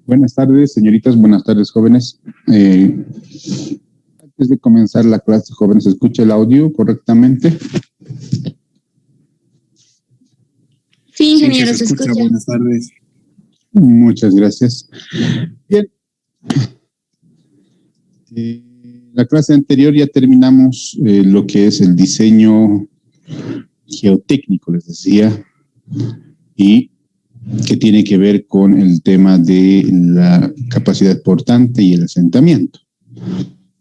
Buenas tardes, señoritas, buenas tardes, jóvenes. Antes de comenzar la clase, jóvenes, ¿se escucha el audio correctamente? Sí, ingeniero, se escucha. Buenas tardes. Muchas gracias. Bien. La clase anterior ya terminamos lo que es el diseño geotécnico, les decía, y que tiene que ver con el tema de la capacidad portante y el asentamiento.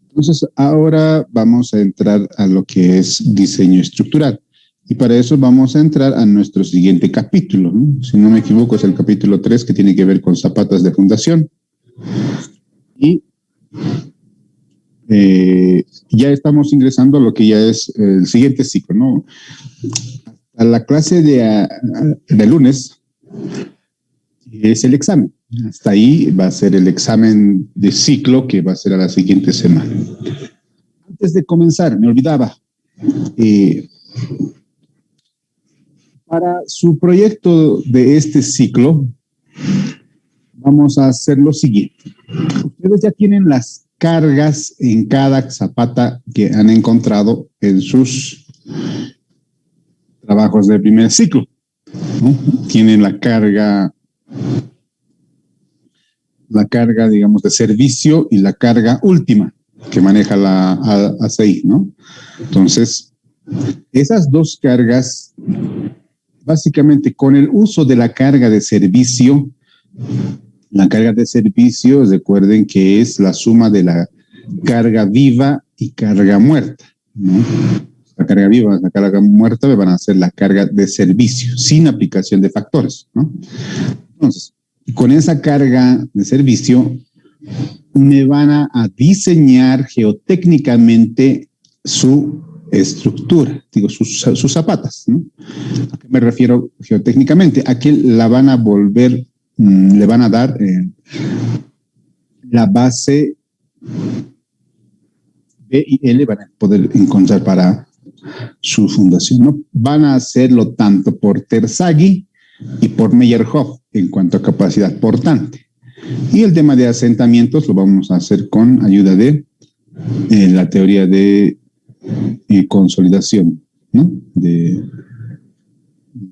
Entonces, ahora vamos a entrar a lo que es diseño estructural. Y para eso vamos a entrar a nuestro siguiente capítulo, ¿no? Si no me equivoco, es el capítulo 3, que tiene que ver con zapatas de fundación. Y ya estamos ingresando a lo que ya es el siguiente ciclo, ¿no? A la clase de lunes es el examen. Hasta ahí va a ser el examen de ciclo que va a ser a la siguiente semana. Antes de comenzar, me olvidaba, para su proyecto de este ciclo, vamos a hacer lo siguiente. Ustedes ya tienen las cargas en cada zapata que han encontrado en sus trabajos de primer ciclo, ¿no? Tienen la carga, digamos, de servicio y la carga última que maneja la ACI, ¿no? Entonces, esas dos cargas, básicamente con el uso de la carga de servicio, recuerden que es la suma de la carga viva y carga muerta, ¿no? La carga viva y la carga muerta me van a hacer la carga de servicio, sin aplicación de factores, ¿no? Entonces, con esa carga de servicio, me van a diseñar geotécnicamente su estructura, digo, sus zapatas, ¿no? ¿A qué me refiero geotécnicamente? A que la van a volver, le van a dar la base B y L, van a poder encontrar para su fundación, ¿no? Van a hacerlo tanto por Terzaghi y por Meyerhoff en cuanto a capacidad portante. Y el tema de asentamientos lo vamos a hacer con ayuda de la teoría de consolidación, ¿no? De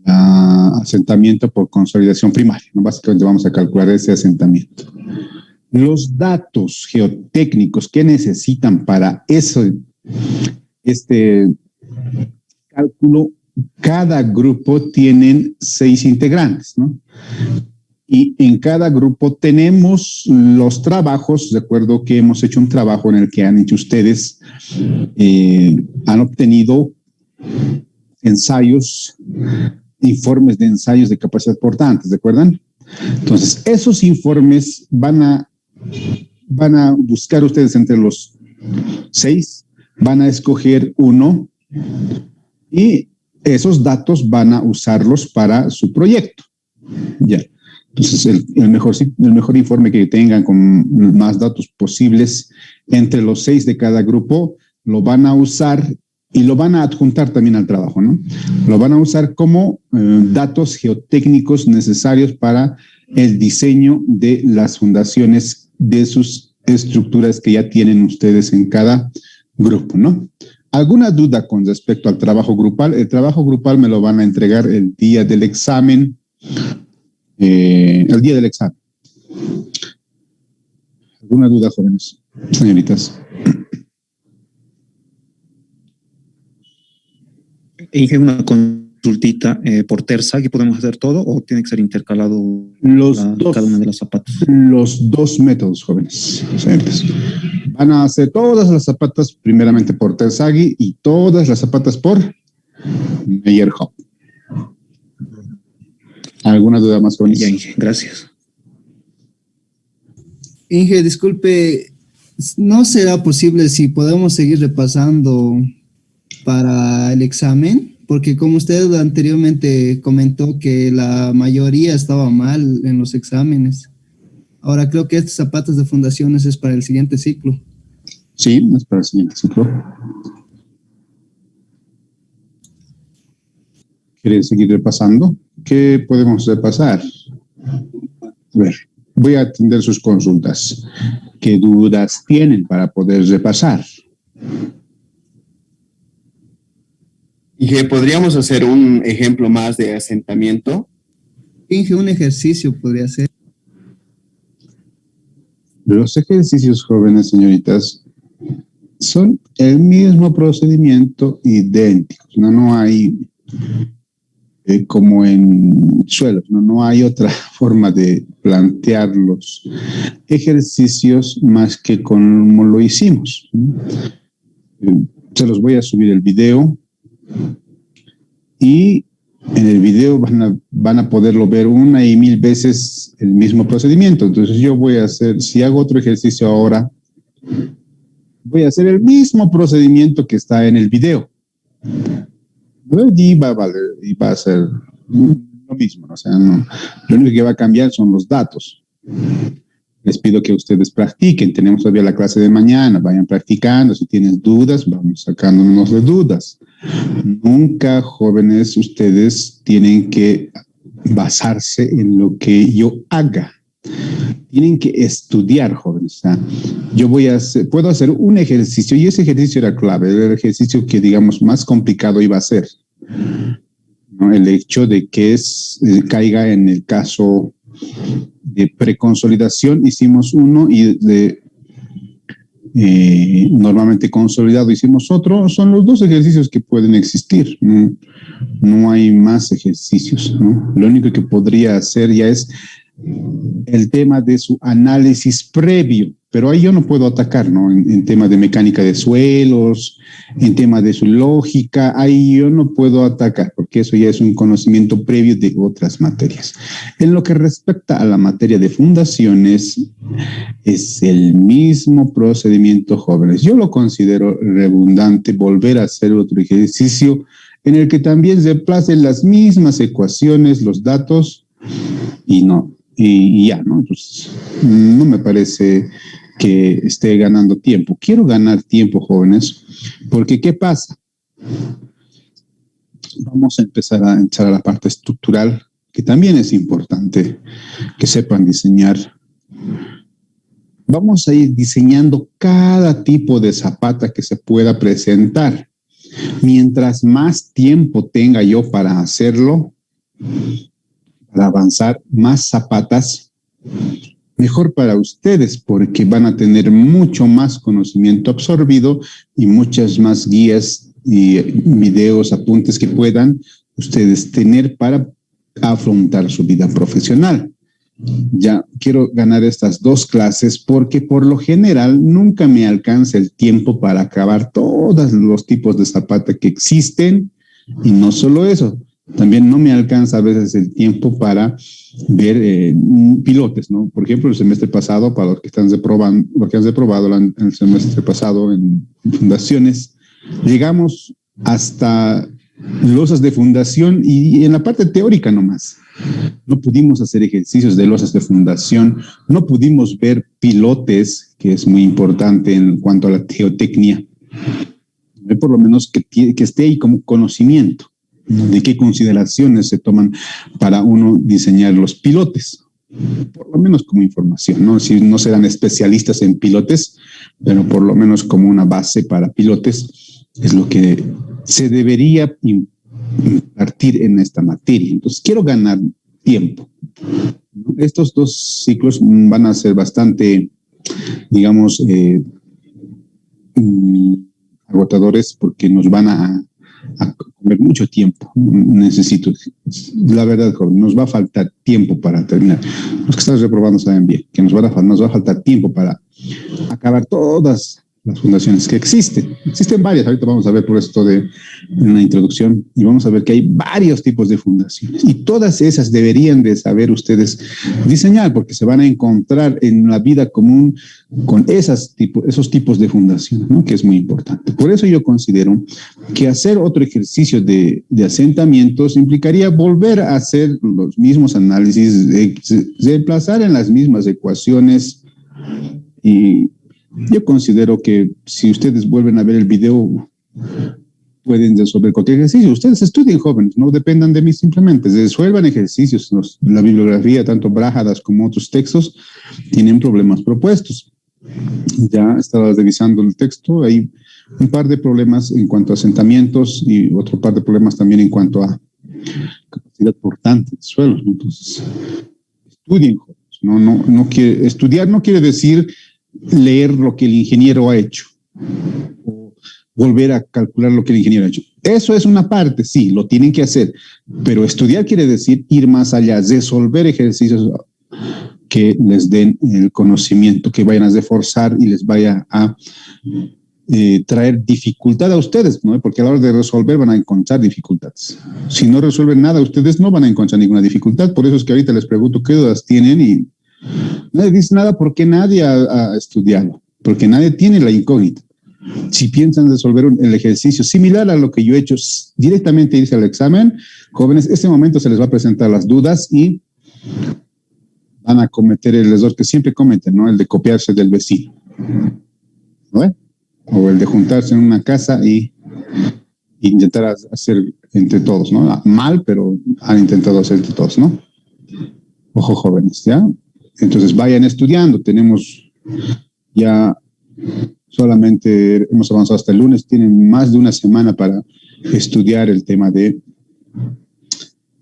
asentamiento por consolidación primaria, ¿no? Básicamente vamos a calcular ese asentamiento. Los datos geotécnicos que necesitan para este cálculo, cada grupo tienen 6 integrantes, ¿no? Y en cada grupo tenemos los trabajos. Recuerdo que hemos hecho un trabajo en el que han hecho ustedes, han obtenido informes de ensayos de capacidad portante, ¿recuerdan? Entonces, esos informes van a buscar ustedes entre los 6, van a escoger uno y esos datos van a usarlos para su proyecto. Ya. Entonces, el mejor informe que tengan con más datos posibles entre los 6 de cada grupo, lo van a usar y lo van a adjuntar también al trabajo, ¿no? Lo van a usar como datos geotécnicos necesarios para el diseño de las fundaciones de sus estructuras que ya tienen ustedes en cada grupo, ¿no? ¿Alguna duda con respecto al trabajo grupal? El trabajo grupal me lo van a entregar el día del examen. ¿Alguna duda, jóvenes, señoritas? Hice una consultita por Terzaghi, ¿podemos hacer todo o tiene que ser intercalado cada una de las zapatas? Los dos métodos, jóvenes, señoritas. Van a hacer todas las zapatas primeramente por Terzaghi y todas las zapatas por Meyerhoff. ¿Alguna duda más, jóvenes? Ya, Inge, gracias. Inge, disculpe, ¿no será posible si podemos seguir repasando para el examen? Porque como usted anteriormente comentó que la mayoría estaba mal en los exámenes. Ahora creo que estos zapatos de fundaciones es para el siguiente ciclo. Sí, es para el siguiente ciclo. ¿Quieren seguir repasando? ¿Qué podemos repasar? A ver, voy a atender sus consultas. ¿Qué dudas tienen para poder repasar? Inge, ¿podríamos hacer un ejemplo más de asentamiento? Inge, un ejercicio podría ser. Los ejercicios, jóvenes, señoritas, son el mismo procedimiento idéntico. No hay como en suelos, no hay otra forma de plantear los ejercicios más que como lo hicimos. Se los voy a subir el video y en el video van a poderlo ver 1 y 1000 veces el mismo procedimiento. Entonces yo voy a hacer, si hago otro ejercicio ahora, voy a hacer el mismo procedimiento que está en el video. Y va a ser lo mismo, ¿no? O sea, no, lo único que va a cambiar son los datos. Les pido que ustedes practiquen. Tenemos todavía la clase de mañana. Vayan practicando. Si tienen dudas, vamos sacándonos de dudas. Nunca, jóvenes, ustedes tienen que basarse en lo que yo haga. Tienen que estudiar, jóvenes. ¿Ah? Yo puedo hacer un ejercicio, y ese ejercicio era clave, era el ejercicio que, digamos, más complicado iba a ser, ¿no? El hecho de que caiga en el caso de preconsolidación, hicimos uno, y de normalmente consolidado hicimos otro. Son los dos ejercicios que pueden existir. No hay más ejercicios, ¿no? Lo único que podría hacer ya es el tema de su análisis previo, pero ahí yo no puedo atacar, ¿no? En tema de mecánica de suelos, en tema de su lógica, ahí yo no puedo atacar, porque eso ya es un conocimiento previo de otras materias. En lo que respecta a la materia de fundaciones, es el mismo procedimiento, jóvenes. Yo lo considero redundante volver a hacer otro ejercicio en el que también se placen las mismas ecuaciones, los datos, y ya, ¿no? Entonces, no me parece que esté ganando tiempo. Quiero ganar tiempo, jóvenes, porque ¿qué pasa? Vamos a empezar a entrar a la parte estructural, que también es importante que sepan diseñar. Vamos a ir diseñando cada tipo de zapata que se pueda presentar. Mientras más tiempo tenga yo para hacerlo, para avanzar, más zapatas, mejor para ustedes, porque van a tener mucho más conocimiento absorbido y muchas más guías y videos, apuntes que puedan ustedes tener para afrontar su vida profesional. Ya quiero ganar estas dos clases porque por lo general nunca me alcanza el tiempo para acabar todos los tipos de zapata que existen, y no solo eso, también no me alcanza a veces el tiempo para ver pilotes, ¿no? Por ejemplo, el semestre pasado, para los que están reprobando, los que han reprobado el semestre pasado en fundaciones, llegamos hasta losas de fundación y en la parte teórica nomás. No pudimos hacer ejercicios de losas de fundación, no pudimos ver pilotes, que es muy importante en cuanto a la geotecnia. Por lo menos que esté ahí como conocimiento de qué consideraciones se toman para uno diseñar los pilotes, por lo menos como información, ¿no? Si no serán especialistas en pilotes, pero por lo menos como una base para pilotes, es lo que se debería impartir en esta materia. Entonces, quiero ganar tiempo. Estos dos ciclos van a ser bastante, digamos, agotadores, porque nos van a comer mucho tiempo. Necesito, la verdad, joven, nos va a faltar tiempo para terminar. Los que están reprobando saben bien que nos va a faltar tiempo para acabar todas las fundaciones que existen. Existen varias, ahorita vamos a ver por esto de una introducción, y vamos a ver que hay varios tipos de fundaciones, y todas esas deberían de saber ustedes diseñar, porque se van a encontrar en la vida común con esos tipos de fundaciones, ¿no? Que es muy importante. Por eso yo considero que hacer otro ejercicio de asentamientos implicaría volver a hacer los mismos análisis, de emplazar en las mismas ecuaciones, y yo considero que si ustedes vuelven a ver el video, pueden resolver cualquier ejercicio. Ustedes estudien, jóvenes, no dependan de mí simplemente. Resuelvan ejercicios. La bibliografía, tanto Brájadas como otros textos, tienen problemas propuestos. Ya estaba revisando el texto. Hay un par de problemas en cuanto a asentamientos y otro par de problemas también en cuanto a capacidad portante de suelos. Entonces, estudien, jóvenes. Estudiar no quiere decir leer lo que el ingeniero ha hecho o volver a calcular lo que el ingeniero ha hecho. Eso es una parte, sí, lo tienen que hacer, pero estudiar quiere decir ir más allá, resolver ejercicios que les den el conocimiento, que vayan a reforzar y les vaya a traer dificultad a ustedes, ¿no? Porque a la hora de resolver van a encontrar dificultades. Si no resuelven nada, ustedes no van a encontrar ninguna dificultad. Por eso es que ahorita les pregunto qué dudas tienen y nadie dice nada porque nadie ha estudiado, porque nadie tiene la incógnita. Si piensan resolver el ejercicio similar a lo que yo he hecho, directamente irse al examen, jóvenes, este momento se les va a presentar las dudas y van a cometer el error que siempre cometen, ¿no? El de copiarse del vecino, ¿no? O el de juntarse en una casa y intentar hacer entre todos, ¿no? Mal, pero han intentado hacer entre todos, ¿no? Ojo, jóvenes, ¿ya? Entonces vayan estudiando. Tenemos ya solamente, hemos avanzado hasta el lunes, tienen más de una semana para estudiar el tema de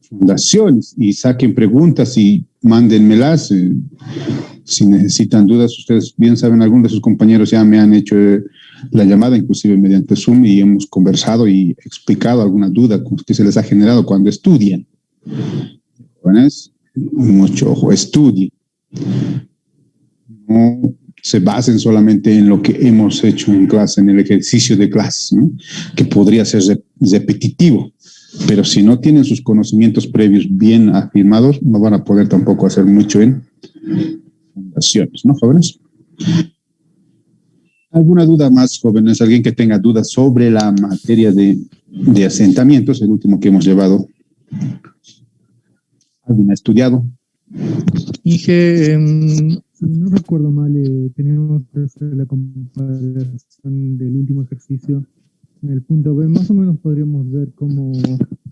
fundaciones y saquen preguntas y mándenmelas. Si necesitan dudas, ustedes bien saben, algunos de sus compañeros ya me han hecho la llamada, inclusive mediante Zoom, y hemos conversado y explicado alguna duda que se les ha generado cuando estudian. ¿Jóvenes? Mucho ojo, estudien. No se basen solamente en lo que hemos hecho en clase, en el ejercicio de clase, ¿no? Que podría ser repetitivo, pero si no tienen sus conocimientos previos bien afirmados, no van a poder tampoco hacer mucho en fundaciones, ¿no, jóvenes? ¿Alguna duda más, jóvenes? ¿Alguien que tenga dudas sobre la materia de asentamientos, el último que hemos llevado? ¿Alguien ha estudiado? Inge, si no recuerdo mal, tenemos que hacer la comparación del último ejercicio en el punto B. Más o menos podríamos ver cómo,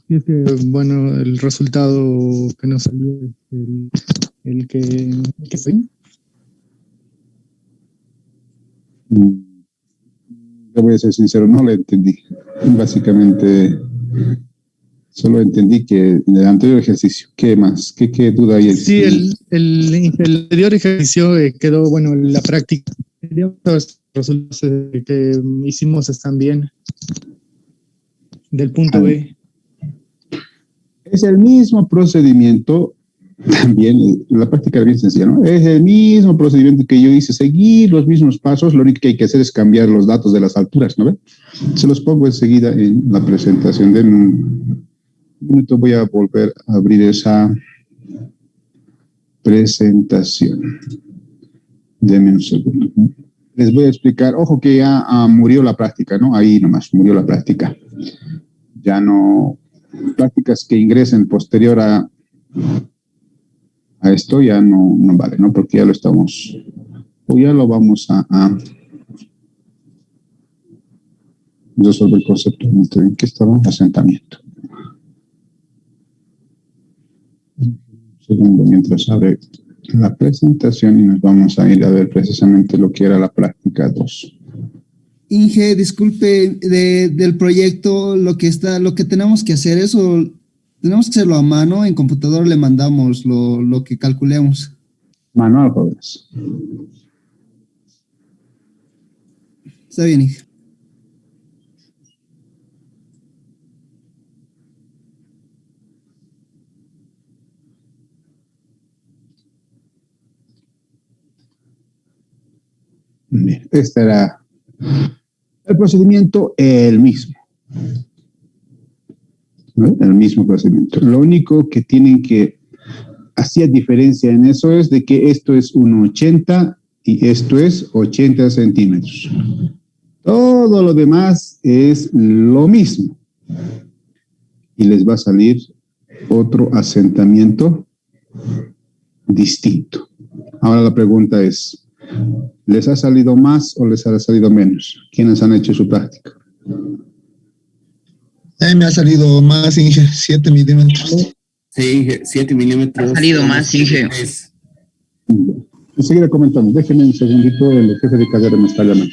si es que, bueno, el resultado que nos salió es el que fue. Yo voy a ser sincero, no le entendí. Básicamente, solo entendí que en el anterior ejercicio, ¿qué más? ¿Qué duda hay? Sí, el anterior ejercicio quedó, bueno, la práctica. Los resultados que hicimos están bien. Del punto B. Es el mismo procedimiento, también la práctica es bien sencilla, ¿no? Es el mismo procedimiento que yo hice, seguir los mismos pasos, lo único que hay que hacer es cambiar los datos de las alturas, ¿no ve? Se los pongo enseguida en la presentación. De un minuto voy a volver a abrir esa presentación. Denme un segundo. Les voy a explicar, ojo que ya murió la práctica, ¿no? Ahí nomás murió la práctica. Ya no, prácticas que ingresen posterior a esto ya no vale, ¿no? Porque ya lo estamos, o ya lo vamos a resolver conceptualmente. ¿En qué estaba? Asentamiento. Un segundo, mientras abre la presentación y nos vamos a ir a ver precisamente lo que era la práctica 2. Inge, disculpe, del proyecto, lo que tenemos que hacer, eso tenemos que hacerlo a mano, en computador le mandamos lo que calculemos. Manual, jóvenes. Está bien, Inge. Bien, este era el procedimiento, el mismo. ¿No? El mismo procedimiento. Lo único que tienen que hacía diferencia en eso es de que esto es 1,80 y esto es 80 centímetros. Todo lo demás es lo mismo. Y les va a salir otro asentamiento distinto. Ahora la pregunta es, ¿les ha salido más o les ha salido menos? ¿Quiénes han hecho su práctica? Me ha salido más, Inge, 7 milímetros. Sí, 7 milímetros. Ha salido más, Inge. Enseguida comentamos. Déjenme un segundito, el jefe de carrera me está llamando.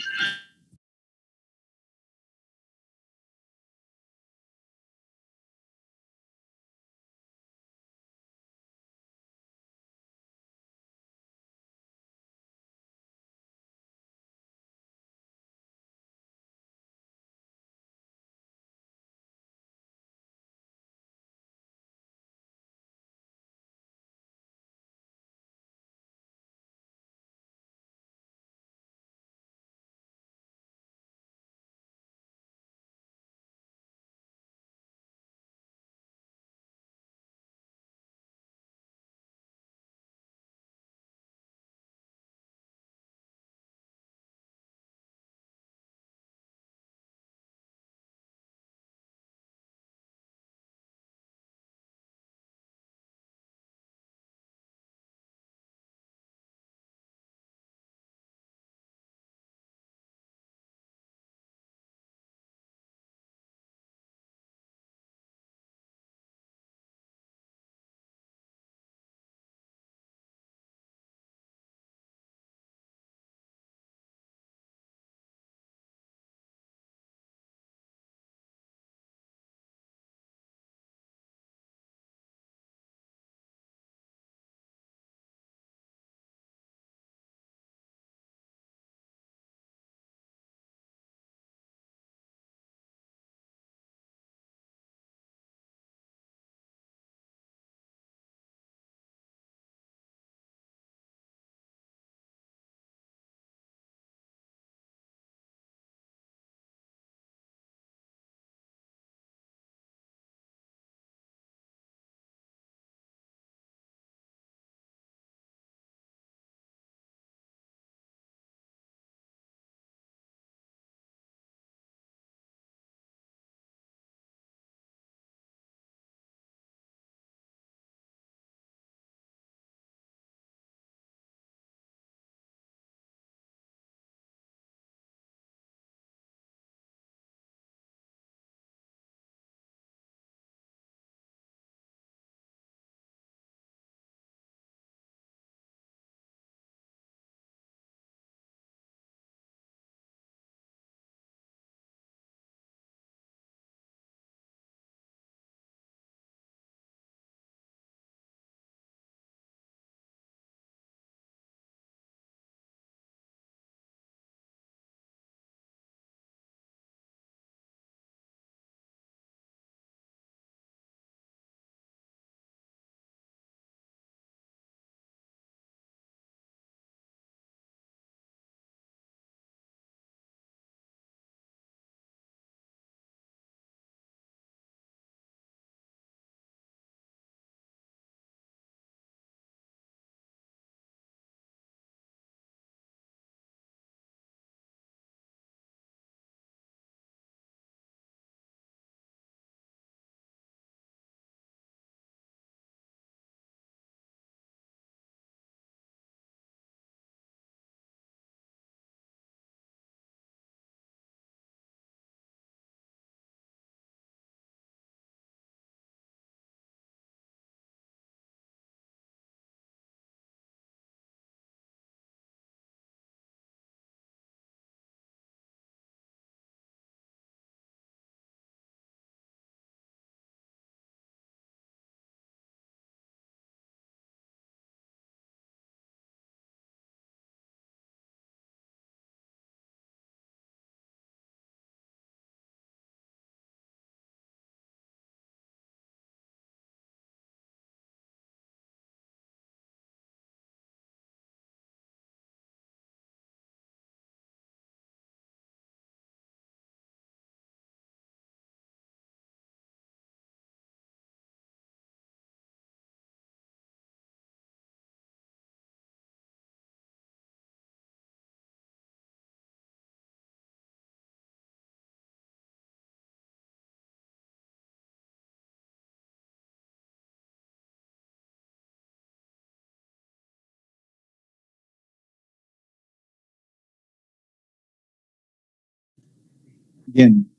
Bien,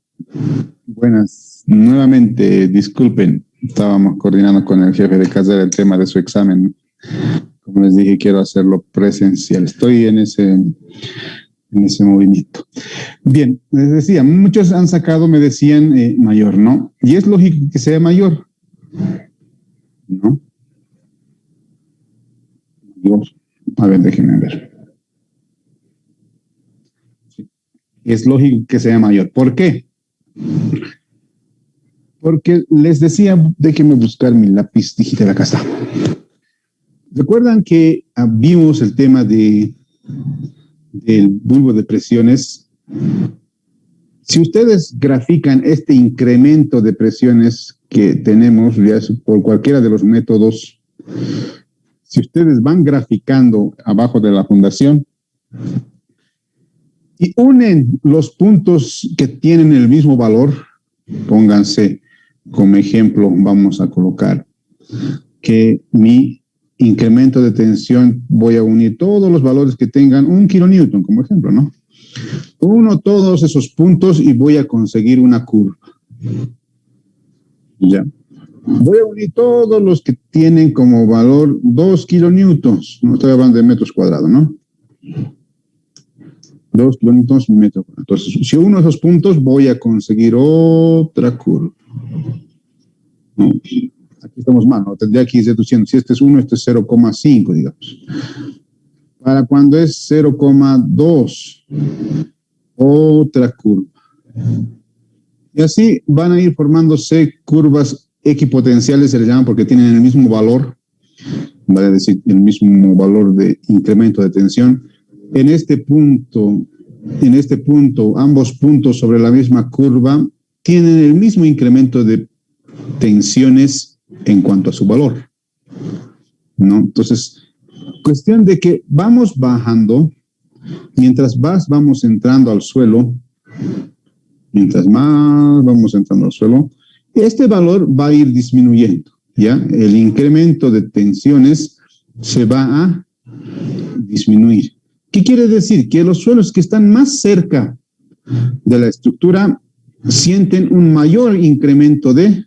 buenas. Nuevamente, disculpen, estábamos coordinando con el jefe de carrera el tema de su examen. Como les dije, quiero hacerlo presencial. Estoy en ese movimiento. Bien, les decía, muchos han sacado, me decían, mayor, ¿no? Y es lógico que sea mayor, ¿no? A ver, déjenme ver. Sí. Es lógico que sea mayor. ¿Por qué? Porque les decía, déjenme buscar mi lápiz digital, acá está. ¿Recuerdan que vimos el tema del bulbo de presiones? Si ustedes grafican este incremento de presiones que tenemos ya por cualquiera de los métodos, si ustedes van graficando abajo de la fundación y unen los puntos que tienen el mismo valor, pónganse como ejemplo, vamos a colocar que mi incremento de tensión, voy a unir todos los valores que tengan 1 kilonewton como ejemplo, ¿no? Uno todos esos puntos y voy a conseguir una curva. Ya. Voy a unir todos los que tienen como valor 2 kilonewtons. No estoy hablando de metros cuadrados, ¿no? 2 kilonewtons metro cuadrado. Entonces, si uno de esos puntos, voy a conseguir otra curva. No, aquí estamos mal, ¿no? Tendría que ir deduciendo. Si este es 1, este es 0,5, digamos. Para cuando es 0,2, otra curva. Y así van a ir formándose curvas equipotenciales, se les llaman porque tienen el mismo valor, vale decir, el mismo valor de incremento de tensión. En este punto, ambos puntos sobre la misma curva tienen el mismo incremento de tensiones en cuanto a su valor, ¿no? Entonces, cuestión de que vamos bajando, mientras vamos entrando al suelo, mientras más vamos entrando al suelo, este valor va a ir disminuyendo, ¿ya? El incremento de tensiones se va a disminuir. ¿Qué quiere decir? Que los suelos que están más cerca de la estructura sienten un mayor incremento de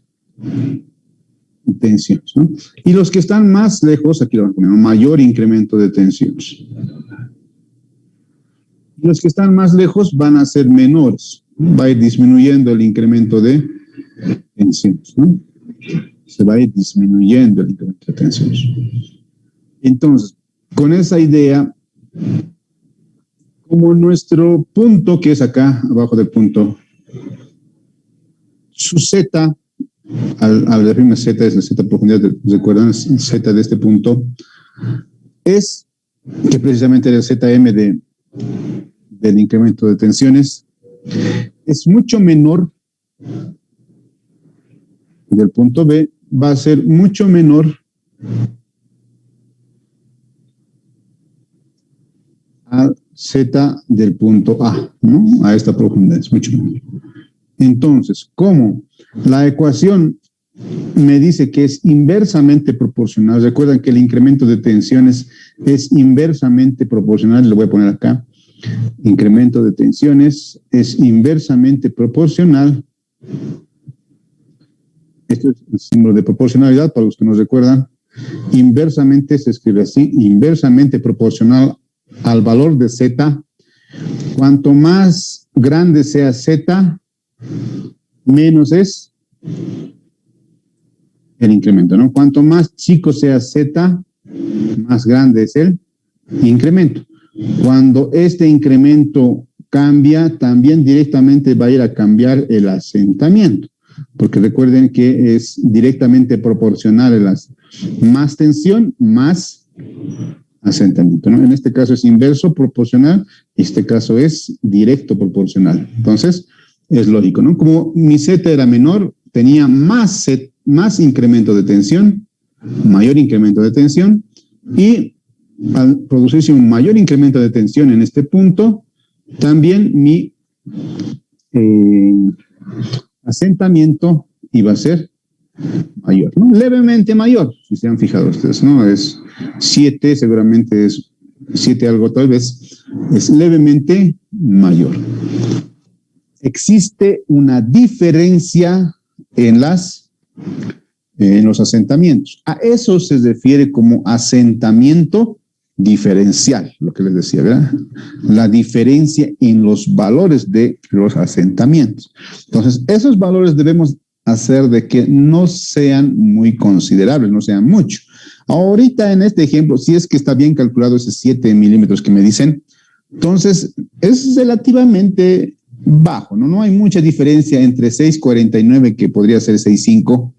tensiones, ¿no? Y los que están más lejos, aquí lo van a poner, un mayor incremento de tensiones. Los que están más lejos van a ser menores, va a ir disminuyendo el incremento de tensiones, ¿no? Se va a ir disminuyendo el incremento de tensiones. Entonces, con esa idea, como nuestro punto, que es acá, abajo del punto, su Z, al referirme a Z, es la Z profundidad, recuerdan, Z de este punto, es que precisamente el ZM del incremento de tensiones es mucho menor del punto B, va a ser mucho menor al Z del punto A, ¿no? A esta profundidad, es mucho menor. Entonces, ¿cómo? La ecuación me dice que es inversamente proporcional. Recuerdan que el incremento de tensiones es inversamente proporcional, lo voy a poner acá. Incremento de tensiones es inversamente proporcional. Esto es el símbolo de proporcionalidad, para los que nos recuerdan. Inversamente se escribe así, inversamente proporcional al valor de Z. Cuanto más grande sea Z, menos es el incremento, ¿no? Cuanto más chico sea Z, más grande es el incremento. Cuando este incremento cambia, también directamente va a ir a cambiar el asentamiento, porque recuerden que es directamente proporcional más tensión, más asentamiento, ¿no? En este caso es inverso proporcional, este caso es directo proporcional. Entonces, es lógico, ¿no? Como mi Z era menor, tenía más incremento de tensión, mayor incremento de tensión, y al producirse un mayor incremento de tensión en este punto, también mi asentamiento iba a ser mayor, ¿no? Levemente mayor, si se han fijado ustedes, ¿no? Es 7, seguramente es 7 algo, tal vez es levemente mayor. existe una diferencia en los asentamientos. A eso se refiere como asentamiento diferencial, lo que les decía, ¿verdad? La diferencia en los valores de los asentamientos. Entonces, esos valores debemos hacer de que no sean muy considerables, no sean mucho. Ahorita en este ejemplo, si es que está bien calculado ese 7 milímetros que me dicen, entonces es relativamente bajo, ¿no? No hay mucha diferencia entre 6,49, que podría ser 6,5,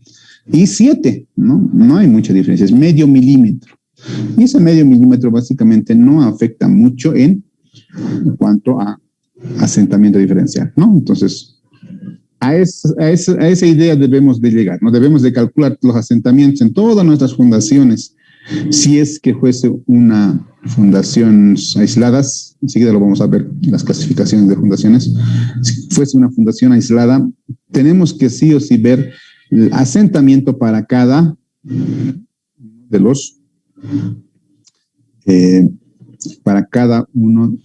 y 7, ¿no? No hay mucha diferencia, es medio milímetro. Y ese medio milímetro básicamente no afecta mucho en cuanto a asentamiento diferencial, ¿no? Entonces, a esa idea debemos de llegar, ¿no? Debemos de calcular los asentamientos en todas nuestras fundaciones. Si es que fuese una fundación aisladas, enseguida lo vamos a ver, las clasificaciones de fundaciones. Si fuese una fundación aislada, tenemos que sí o sí ver el asentamiento para cada de los, para cada uno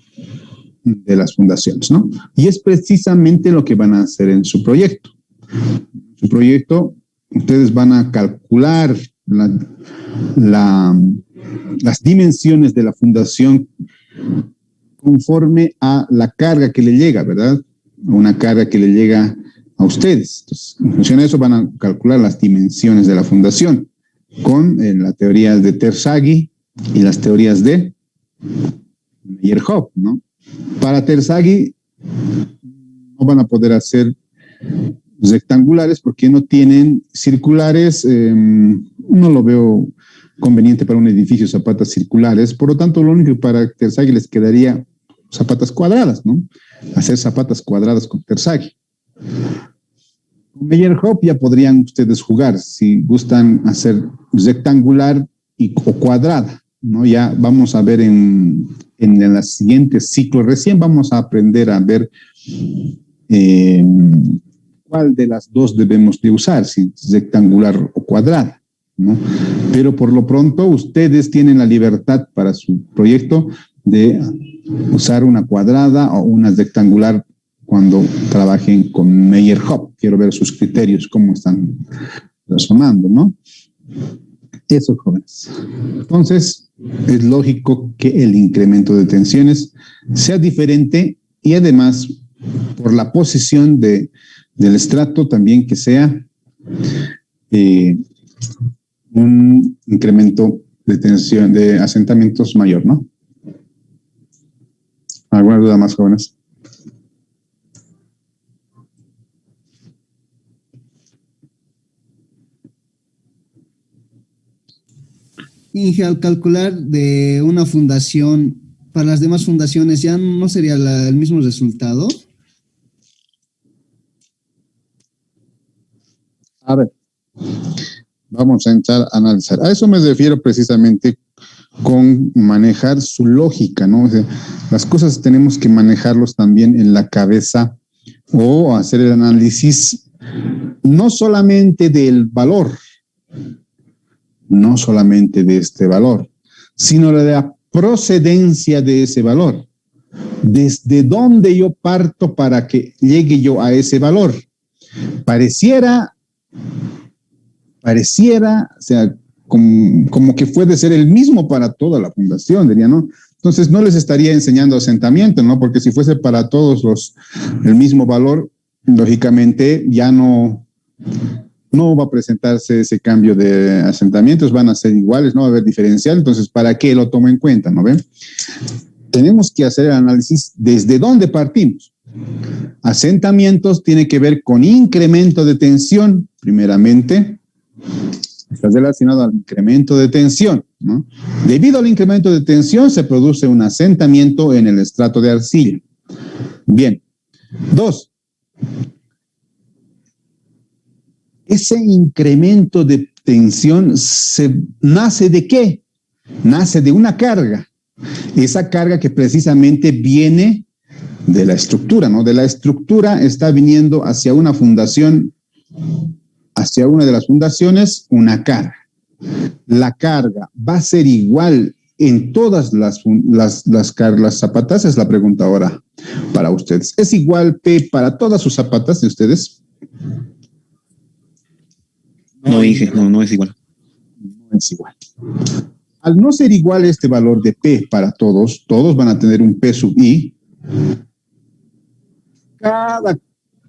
de las fundaciones, ¿no? Y es precisamente lo que van a hacer en su proyecto. En su proyecto, ustedes van a calcular las dimensiones de la fundación conforme a la carga que le llega, ¿verdad? Una carga que le llega a ustedes. Entonces, en función de eso van a calcular las dimensiones de la fundación con la teoría de Terzaghi y las teorías de Meyerhoff, ¿no? Para Terzaghi no van a poder hacer rectangulares porque no tienen circulares, no lo veo conveniente para un edificio zapatas circulares, por lo tanto lo único que para Terzaghi les quedaría zapatas cuadradas, ¿no? Hacer zapatas cuadradas con Terzaghi. Con Meyerhoff ya podrían ustedes jugar, si gustan hacer rectangular o cuadrada, ¿no? Ya vamos a ver en el siguiente ciclo, recién vamos a aprender a ver cuál de las dos debemos de usar, si rectangular o cuadrada, ¿no? Pero por lo pronto ustedes tienen la libertad para su proyecto de usar una cuadrada o una rectangular cuando trabajen con Meyerhoff. Quiero ver sus criterios, cómo están razonando, ¿no? Eso, jóvenes. Entonces, es lógico que el incremento de tensiones sea diferente y además, por la posición del estrato, también que sea un incremento de tensión, de asentamientos mayor, ¿no? ¿Alguna duda más, jóvenes? Inge, al calcular de una fundación para las demás fundaciones, ¿ya no sería el mismo resultado? A ver, vamos a entrar a analizar. A eso me refiero precisamente con manejar su lógica, ¿no? O sea, las cosas tenemos que manejarlos también en la cabeza o hacer el análisis no solamente del valor, no solamente de este valor, sino de la procedencia de ese valor. ¿Desde dónde yo parto para que llegue yo a ese valor? Pareciera, o sea, como que puede ser el mismo para toda la fundación, diría, ¿no? Entonces no les estaría enseñando asentamiento, ¿no? Porque si fuese para todos el mismo valor, lógicamente ya no va a presentarse ese cambio de asentamientos, van a ser iguales, no va a haber diferencial, entonces ¿para qué lo tomo en cuenta, no ven? Tenemos que hacer el análisis desde dónde partimos. Asentamientos tiene que ver con incremento de tensión, primeramente, está relacionado al incremento de tensión, ¿no? Debido al incremento de tensión se produce un asentamiento en el estrato de arcilla. Bien. 2. Ese incremento de tensión nace ¿de qué? Nace de una carga. Esa carga que precisamente viene de la estructura, ¿no? De la estructura está viniendo hacia una fundación, hacia una de las fundaciones, una carga. La carga va a ser igual en todas las zapatas? Es la pregunta ahora para ustedes. ¿Es igual P para todas sus zapatas de ustedes? No, Inge, no es igual. No es igual. Al no ser igual este valor de P para todos, todos van a tener un P sub I. Cada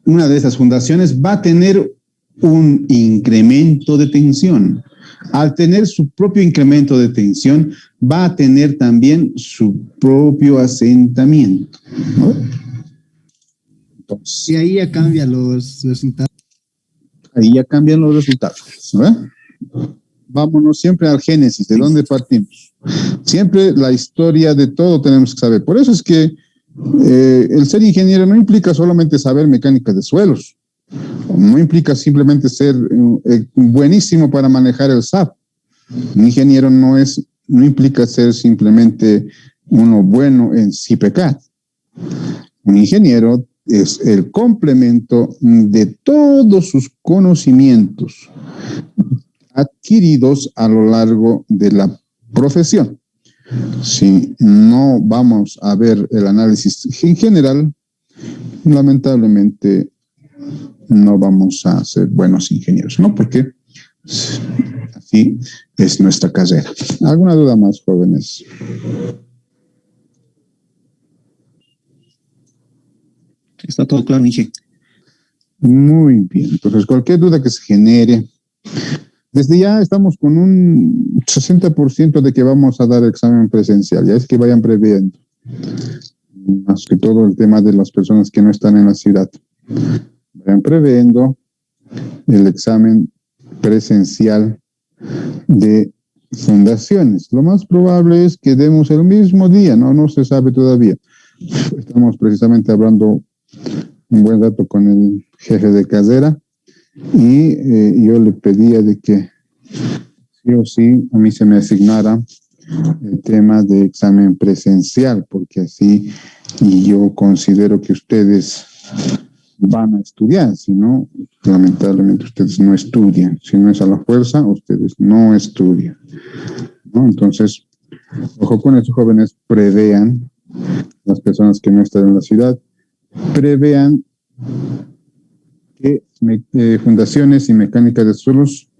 una de esas fundaciones va a tener un incremento de tensión. Al tener su propio incremento de tensión, va a tener también su propio asentamiento, ¿no? Entonces, Y ahí ya cambian los resultados. ahí ya cambian los resultados, ¿verdad? Vámonos siempre al génesis, ¿de dónde partimos? Siempre la historia de todo tenemos que saber. Por eso es que el ser ingeniero no implica solamente saber mecánica de suelos, no implica simplemente ser buenísimo para manejar el SAP. Un ingeniero no implica ser simplemente uno bueno en CIPECAD. Un ingeniero es el complemento de todos sus conocimientos adquiridos a lo largo de la profesión. Si no vamos a ver el análisis en general, lamentablemente no vamos a ser buenos ingenieros, ¿no? Porque así es nuestra carrera. ¿Alguna duda más, jóvenes? Está todo claro, Inge. Muy bien. Entonces, cualquier duda que se genere, desde ya estamos con un 60% de que vamos a dar examen presencial. Ya es que vayan previendo. Más que todo el tema de las personas que no están en la ciudad. Vayan previendo el examen presencial de fundaciones. Lo más probable es que demos el mismo día, no se sabe todavía. Estamos precisamente hablando un buen rato con el jefe de carrera y yo le pedía de que sí o sí a mí se me asignara el tema de examen presencial, porque así yo considero que ustedes van a estudiar, si no, lamentablemente ustedes no estudian. Si no es a la fuerza, ustedes no estudian, ¿no? Entonces, ojo con eso, jóvenes, prevean, las personas que no están en la ciudad, prevean que fundaciones y mecánica de suelos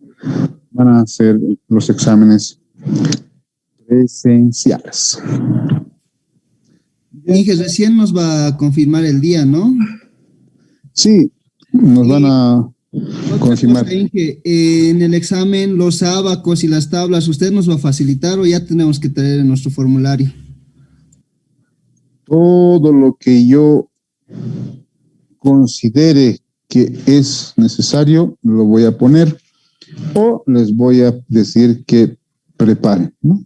van a hacer los exámenes presenciales. Inge, recién nos va a confirmar el día, ¿no? Sí, nos van a confirmar. Cosa, Inge, en el examen, los ábacos y las tablas, ¿usted nos va a facilitar o ya tenemos que tener en nuestro formulario? Todo lo que yo considere que es necesario, lo voy a poner o les voy a decir que preparen, ¿no?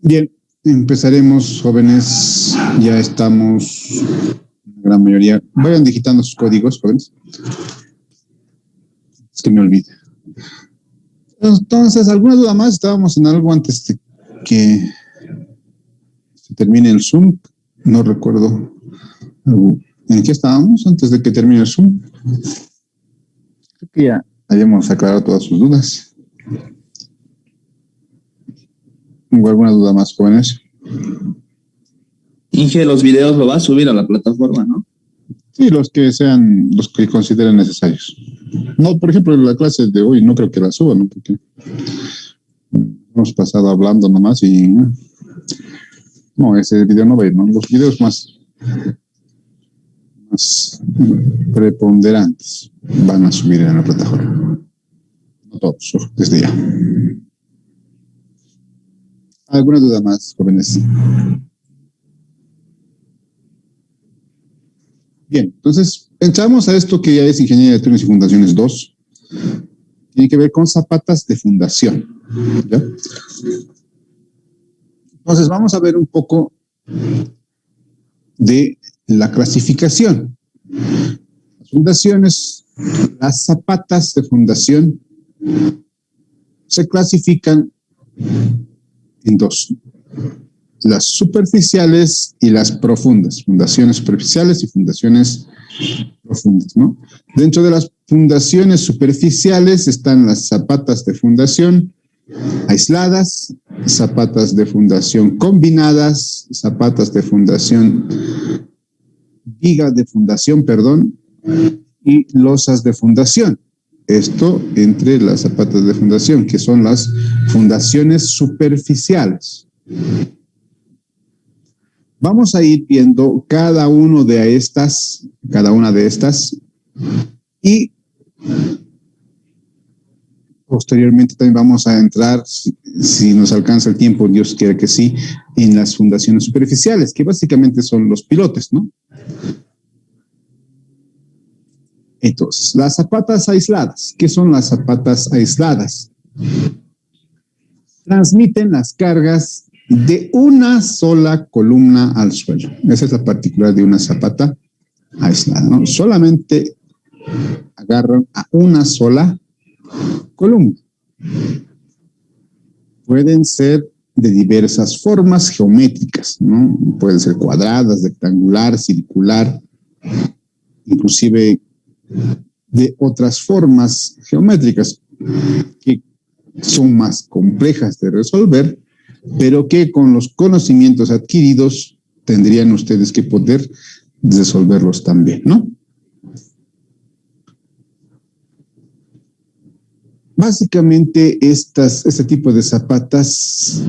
Bien, empezaremos, jóvenes. Ya estamos, la gran mayoría. Vayan digitando sus códigos, jóvenes. Es que me olvide. Entonces, ¿alguna duda más? Estábamos en algo antes de que se termine el Zoom. No recuerdo. ¿En qué estábamos antes de que termine el Zoom? Creo que ya hayamos aclarado todas sus dudas. ¿Hubo alguna duda más, jóvenes? Inge, los videos lo va a subir a la plataforma, ¿no? Sí, los que consideren necesarios. No, por ejemplo, la clase de hoy no creo que la suban, ¿no? Porque hemos pasado hablando nomás y no, ese video no va a ir, ¿no? Los videos más preponderantes van a subir en la plataforma. No todos, desde ya. ¿Alguna duda más, jóvenes? Bien, entonces, entramos a esto que ya es Ingeniería de Túneles y Fundaciones 2. Tiene que ver con zapatas de fundación. ¿Ya? Entonces, vamos a ver un poco de la clasificación. Las fundaciones, las zapatas de fundación se clasifican en dos: las superficiales y las profundas, fundaciones superficiales y fundaciones profundas, ¿no? Dentro de las fundaciones superficiales están las zapatas de fundación aisladas, zapatas de fundación combinadas, zapatas de fundación, vigas de fundación, perdón, y losas de fundación. Esto entre las zapatas de fundación, que son las fundaciones superficiales. Vamos a ir viendo cada una de estas, y posteriormente también vamos a entrar, si nos alcanza el tiempo, Dios quiera que sí, en las fundaciones superficiales, que básicamente son los pilotes, ¿no? Entonces, las zapatas aisladas. ¿Qué son las zapatas aisladas? Transmiten las cargas de una sola columna al suelo. Esa es la particularidad de una zapata aislada, ¿no? Solamente agarran a una sola columna. Pueden ser de diversas formas geométricas, ¿no? Pueden ser cuadradas, rectangular, circular, inclusive de otras formas geométricas que son más complejas de resolver, pero que con los conocimientos adquiridos tendrían ustedes que poder resolverlos también, ¿no? Básicamente este tipo de zapatas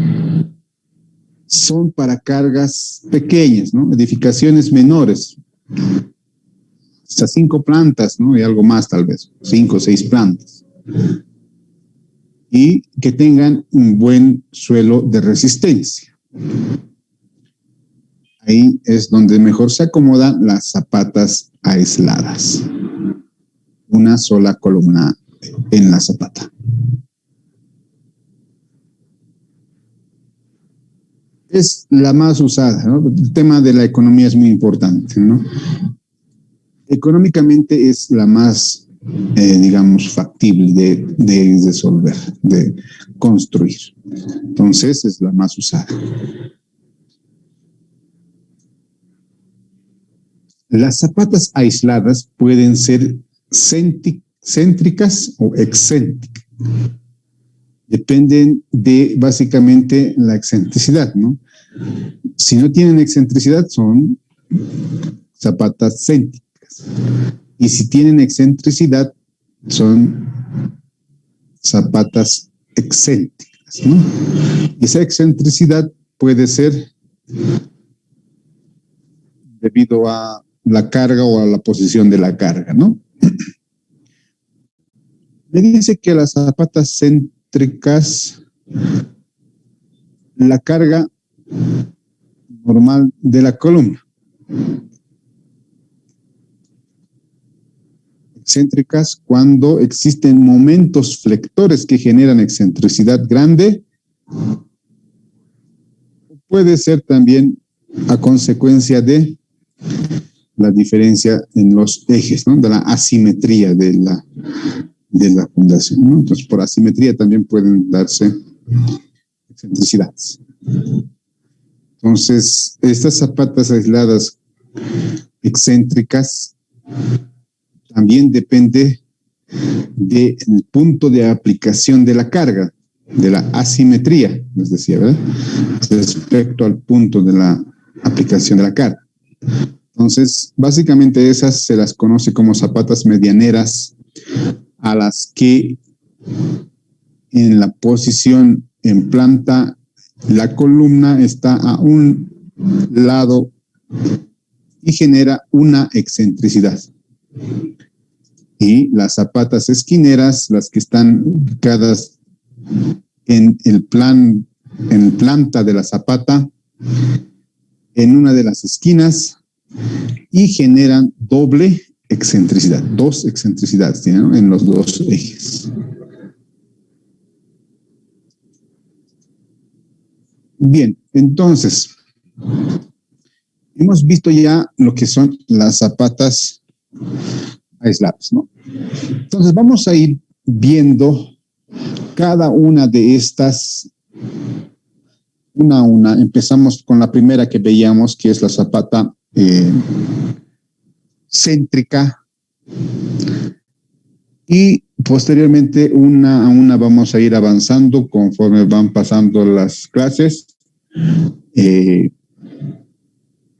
son para cargas pequeñas, ¿no? Edificaciones menores, hasta 5 plantas, ¿no? Y algo más tal vez, 5 o 6 plantas. Y que tengan un buen suelo de resistencia. Ahí es donde mejor se acomodan las zapatas aisladas. Una sola columna en la zapata. Es la más usada, ¿no? El tema de la economía es muy importante, ¿no? Económicamente es la más, digamos, factible de resolver, de construir. Entonces es la más usada. Las zapatas aisladas pueden ser céntricas o excéntricas. Dependen de básicamente la excentricidad, ¿no? Si no tienen excentricidad son zapatas céntricas. Y si tienen excentricidad son zapatas excéntricas, ¿no? Y esa excentricidad puede ser debido a la carga o a la posición de la carga, ¿no? Me dice que las zapatas céntricas, la carga normal de la columna. excéntricas cuando existen momentos flectores que generan excentricidad grande. Puede ser también a consecuencia de la diferencia en los ejes, ¿no? De la asimetría de la fundación, ¿no? Entonces, por asimetría también pueden darse excentricidades. Entonces, estas zapatas aisladas excéntricas también depende del punto de aplicación de la carga, de la asimetría, les decía, ¿verdad? Respecto al punto de la aplicación de la carga. Entonces, básicamente esas se las conoce como zapatas medianeras, a las que en la posición en planta la columna está a un lado y genera una excentricidad. Y las zapatas esquineras, las que están ubicadas en el planta de la zapata, en una de las esquinas, y generan doble excentricidad, dos excentricidades tienen, ¿no? En los dos ejes. Bien, entonces, hemos visto ya lo que son las zapatas aisladas, ¿no? Entonces, vamos a ir viendo cada una de estas una a una. Empezamos con la primera que veíamos, que es la zapata céntrica, y posteriormente una a una vamos a ir avanzando conforme van pasando las clases,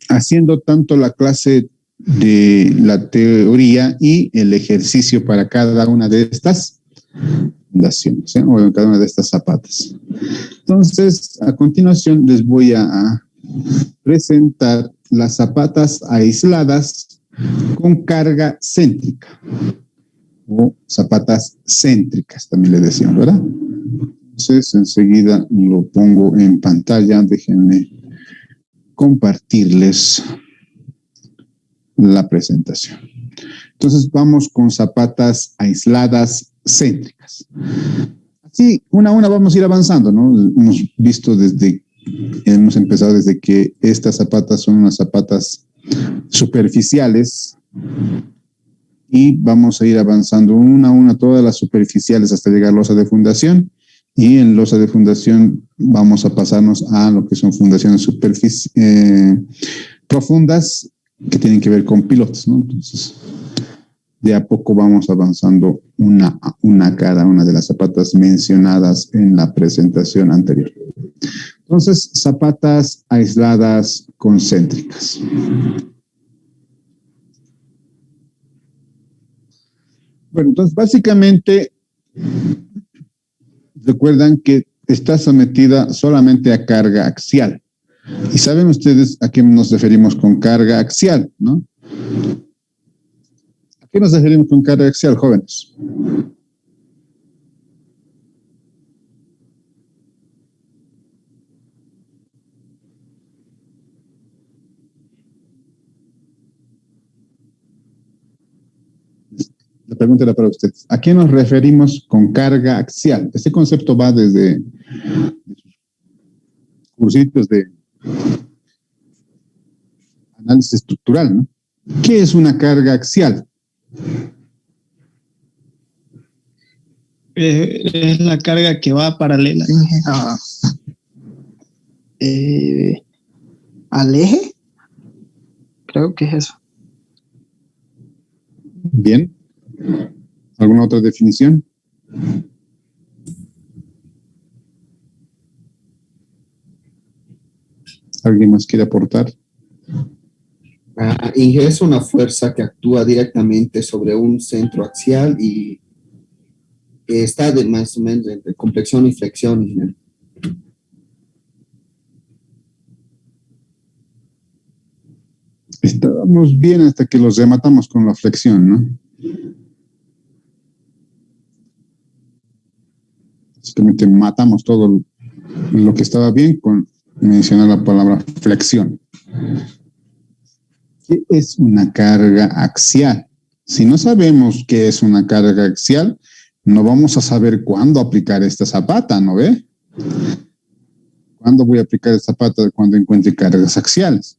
haciendo tanto la clase de la teoría y el ejercicio para cada una de estas fundaciones, o en cada una de estas zapatas. Entonces, a continuación les voy a presentar las zapatas aisladas con carga céntrica, o zapatas céntricas, también le decían, ¿verdad? Entonces, enseguida lo pongo en pantalla. Déjenme compartirles la presentación. Entonces, vamos con zapatas aisladas céntricas. Así, una a una vamos a ir avanzando, ¿no? Hemos empezado desde que estas zapatas son unas zapatas superficiales, y vamos a ir avanzando una a una todas las superficiales hasta llegar a losa de fundación, y en losa de fundación vamos a pasarnos a lo que son fundaciones profundas, que tienen que ver con pilotes, ¿no? Entonces, de a poco vamos avanzando una a una cada una de las zapatas mencionadas en la presentación anterior. Entonces, zapatas aisladas concéntricas. Bueno, entonces básicamente recuerdan que está sometida solamente a carga axial. Y saben ustedes a qué nos referimos con carga axial, ¿no? ¿A qué nos referimos con carga axial, jóvenes? La pregunta era para ustedes. ¿A qué nos referimos con carga axial? Este concepto va desde cursitos de análisis estructural, ¿no? ¿Qué es una carga axial? Es la carga que va paralela al eje. Creo que es eso. Bien. ¿Alguna otra definición? ¿Alguien más quiere aportar? Inge, es una fuerza que actúa directamente sobre un centro axial y está más o menos entre complexión y flexión, Inge. Estábamos bien hasta que los rematamos con la flexión, ¿no? Básicamente matamos todo lo que estaba bien con mencionar la palabra flexión. ¿Qué es una carga axial? Si no sabemos qué es una carga axial, no vamos a saber cuándo aplicar esta zapata, ¿no ve? ¿Cuándo voy a aplicar esta zapata? Cuando encuentre cargas axiales.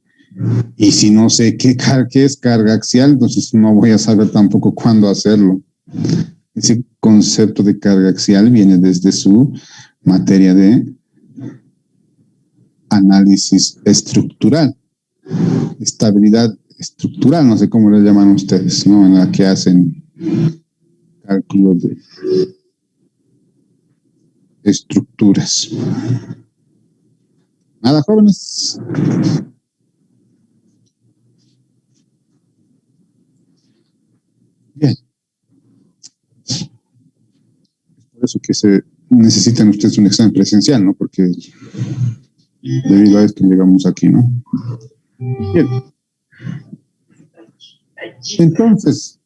Y si no sé qué es carga axial, entonces no voy a saber tampoco cuándo hacerlo. Ese concepto de carga axial viene desde su materia de análisis estructural, estabilidad estructural, no sé cómo le llaman ustedes, ¿no? En la que hacen cálculos de estructuras. Nada, jóvenes. Bien. Por eso que necesitan ustedes un examen presencial, ¿no? Porque debido a esto llegamos aquí, ¿no? Bien. Entonces,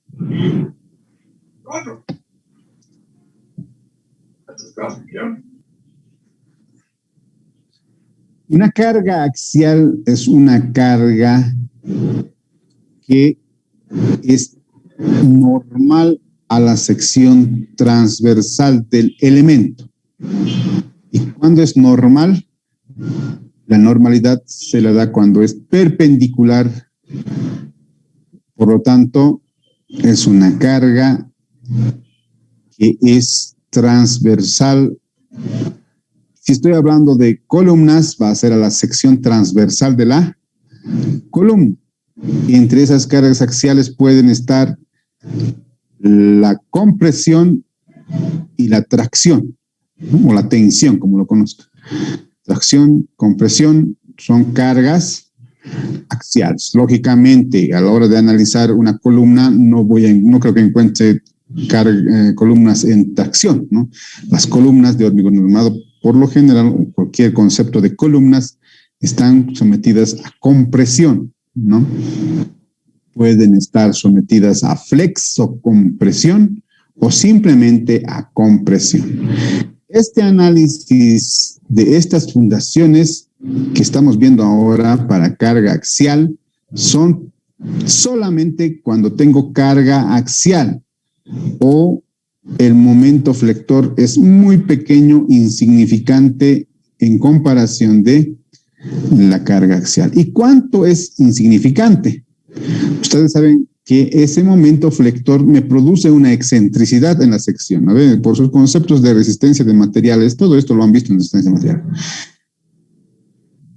una carga axial es una carga que es normal a la sección transversal del elemento. ¿Y cuándo es normal? La normalidad se la da cuando es perpendicular. Por lo tanto, es una carga que es transversal. Si estoy hablando de columnas, va a ser a la sección transversal de la columna. Y entre esas cargas axiales pueden estar la compresión y la tracción, ¿no? O la tensión, como lo conozco. Tracción, compresión son cargas axiales. Lógicamente, a la hora de analizar una columna, no creo que encuentre columnas en tracción, ¿no? Las columnas de hormigón armado, por lo general, cualquier concepto de columnas, están sometidas a compresión, ¿no? Pueden estar sometidas a flexocompresión o simplemente a compresión. Este análisis de estas fundaciones que estamos viendo ahora para carga axial son solamente cuando tengo carga axial o el momento flector es muy pequeño, insignificante en comparación de la carga axial. ¿Y cuánto es insignificante? Ustedes saben que ese momento flector me produce una excentricidad en la sección, ¿no? Por sus conceptos de resistencia de materiales, todo esto lo han visto en resistencia de materiales.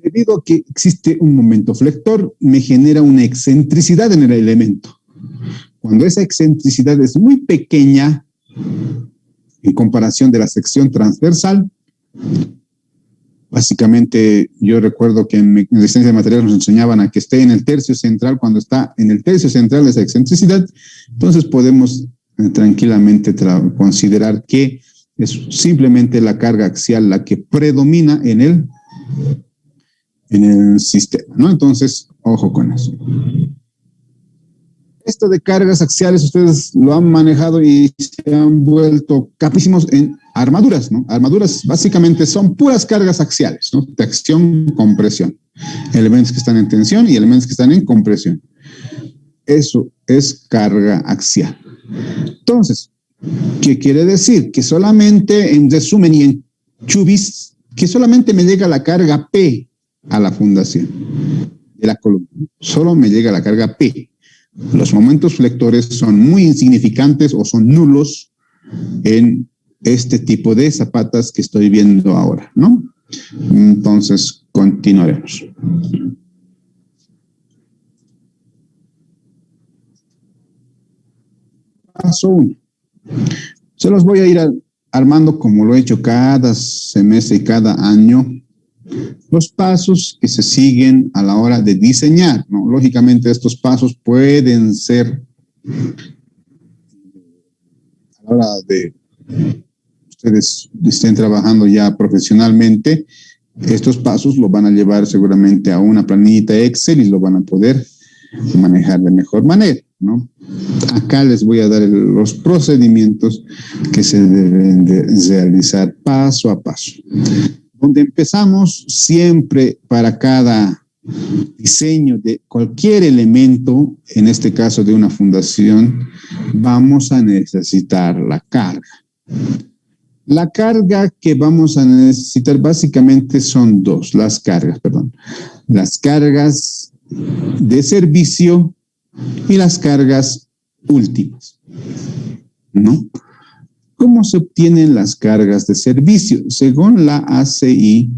Debido a que existe un momento flector, me genera una excentricidad en el elemento. Cuando esa excentricidad es muy pequeña en comparación de la sección transversal, básicamente yo recuerdo que en resistencia de materiales nos enseñaban a que esté en el tercio central. Cuando está en el tercio central esa excentricidad, entonces podemos tranquilamente considerar que es simplemente la carga axial la que predomina en el sistema, ¿no? Entonces, ojo con eso. Esto de cargas axiales ustedes lo han manejado y se han vuelto capísimos en armaduras, ¿no? Armaduras básicamente son puras cargas axiales, ¿no? Tracción, compresión. Elementos que están en tensión y elementos que están en compresión. Eso es carga axial. Entonces, ¿qué quiere decir? Que solamente, en resumen y en chubis, que solamente me llega la carga P a la fundación de la columna. Solo me llega la carga P. Los momentos flectores son muy insignificantes o son nulos en este tipo de zapatas que estoy viendo ahora, ¿no? Entonces, continuaremos. Paso 1. Se los voy a ir armando como lo he hecho cada semestre y cada año. Los pasos que se siguen a la hora de diseñar, ¿no? Lógicamente estos pasos pueden ser a la hora de ustedes estén trabajando ya profesionalmente, estos pasos los van a llevar seguramente a una planillita Excel y lo van a poder manejar de mejor manera, ¿no? Acá les voy a dar los procedimientos que se deben de realizar paso a paso. Donde empezamos siempre para cada diseño de cualquier elemento, en este caso de una fundación, vamos a necesitar la carga. La carga que vamos a necesitar básicamente son dos, las cargas de servicio y las cargas últimas, ¿no? ¿Cómo se obtienen las cargas de servicio? Según la ACI,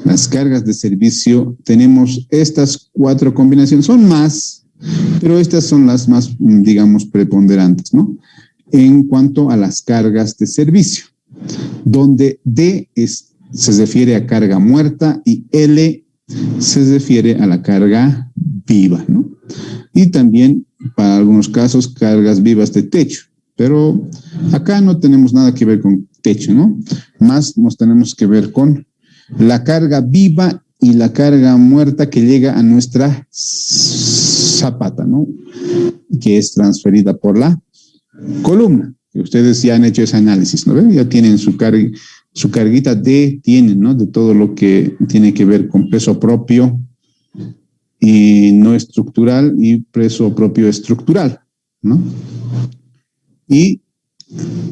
las cargas de servicio, tenemos estas 4 combinaciones. Son más, pero estas son las más, digamos, preponderantes, ¿no? En cuanto a las cargas de servicio, donde D se refiere a carga muerta y L se refiere a la carga viva, ¿no? Y también, para algunos casos, cargas vivas de techo. Pero acá no tenemos nada que ver con techo, ¿no? Más nos tenemos que ver con la carga viva y la carga muerta que llega a nuestra zapata, ¿no? Que es transferida por la columna. Ustedes ya han hecho ese análisis, ¿no? Ya tienen su carguita ¿no? De todo lo que tiene que ver con peso propio y no estructural y peso propio estructural, ¿no? Y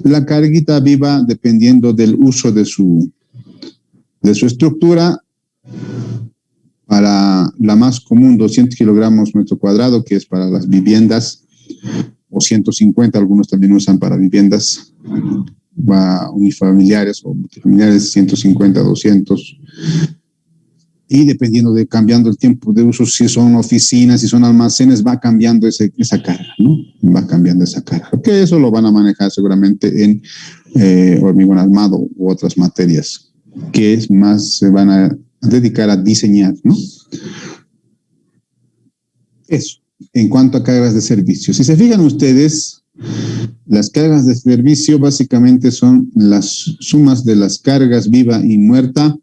la carguita viva, dependiendo del uso de su estructura, para la más común, 200 kilogramos metro cuadrado, que es para las viviendas, o 150, algunos también usan para viviendas unifamiliares o multifamiliares, 150, 200. Y dependiendo cambiando el tiempo de uso, si son oficinas, si son almacenes, va cambiando esa carga, ¿no? Va cambiando esa carga. Porque eso lo van a manejar seguramente en hormigón armado u otras materias, que es más se van a dedicar a diseñar, ¿no? Eso, en cuanto a cargas de servicio. Si se fijan ustedes, las cargas de servicio básicamente son las sumas de las cargas viva y muerta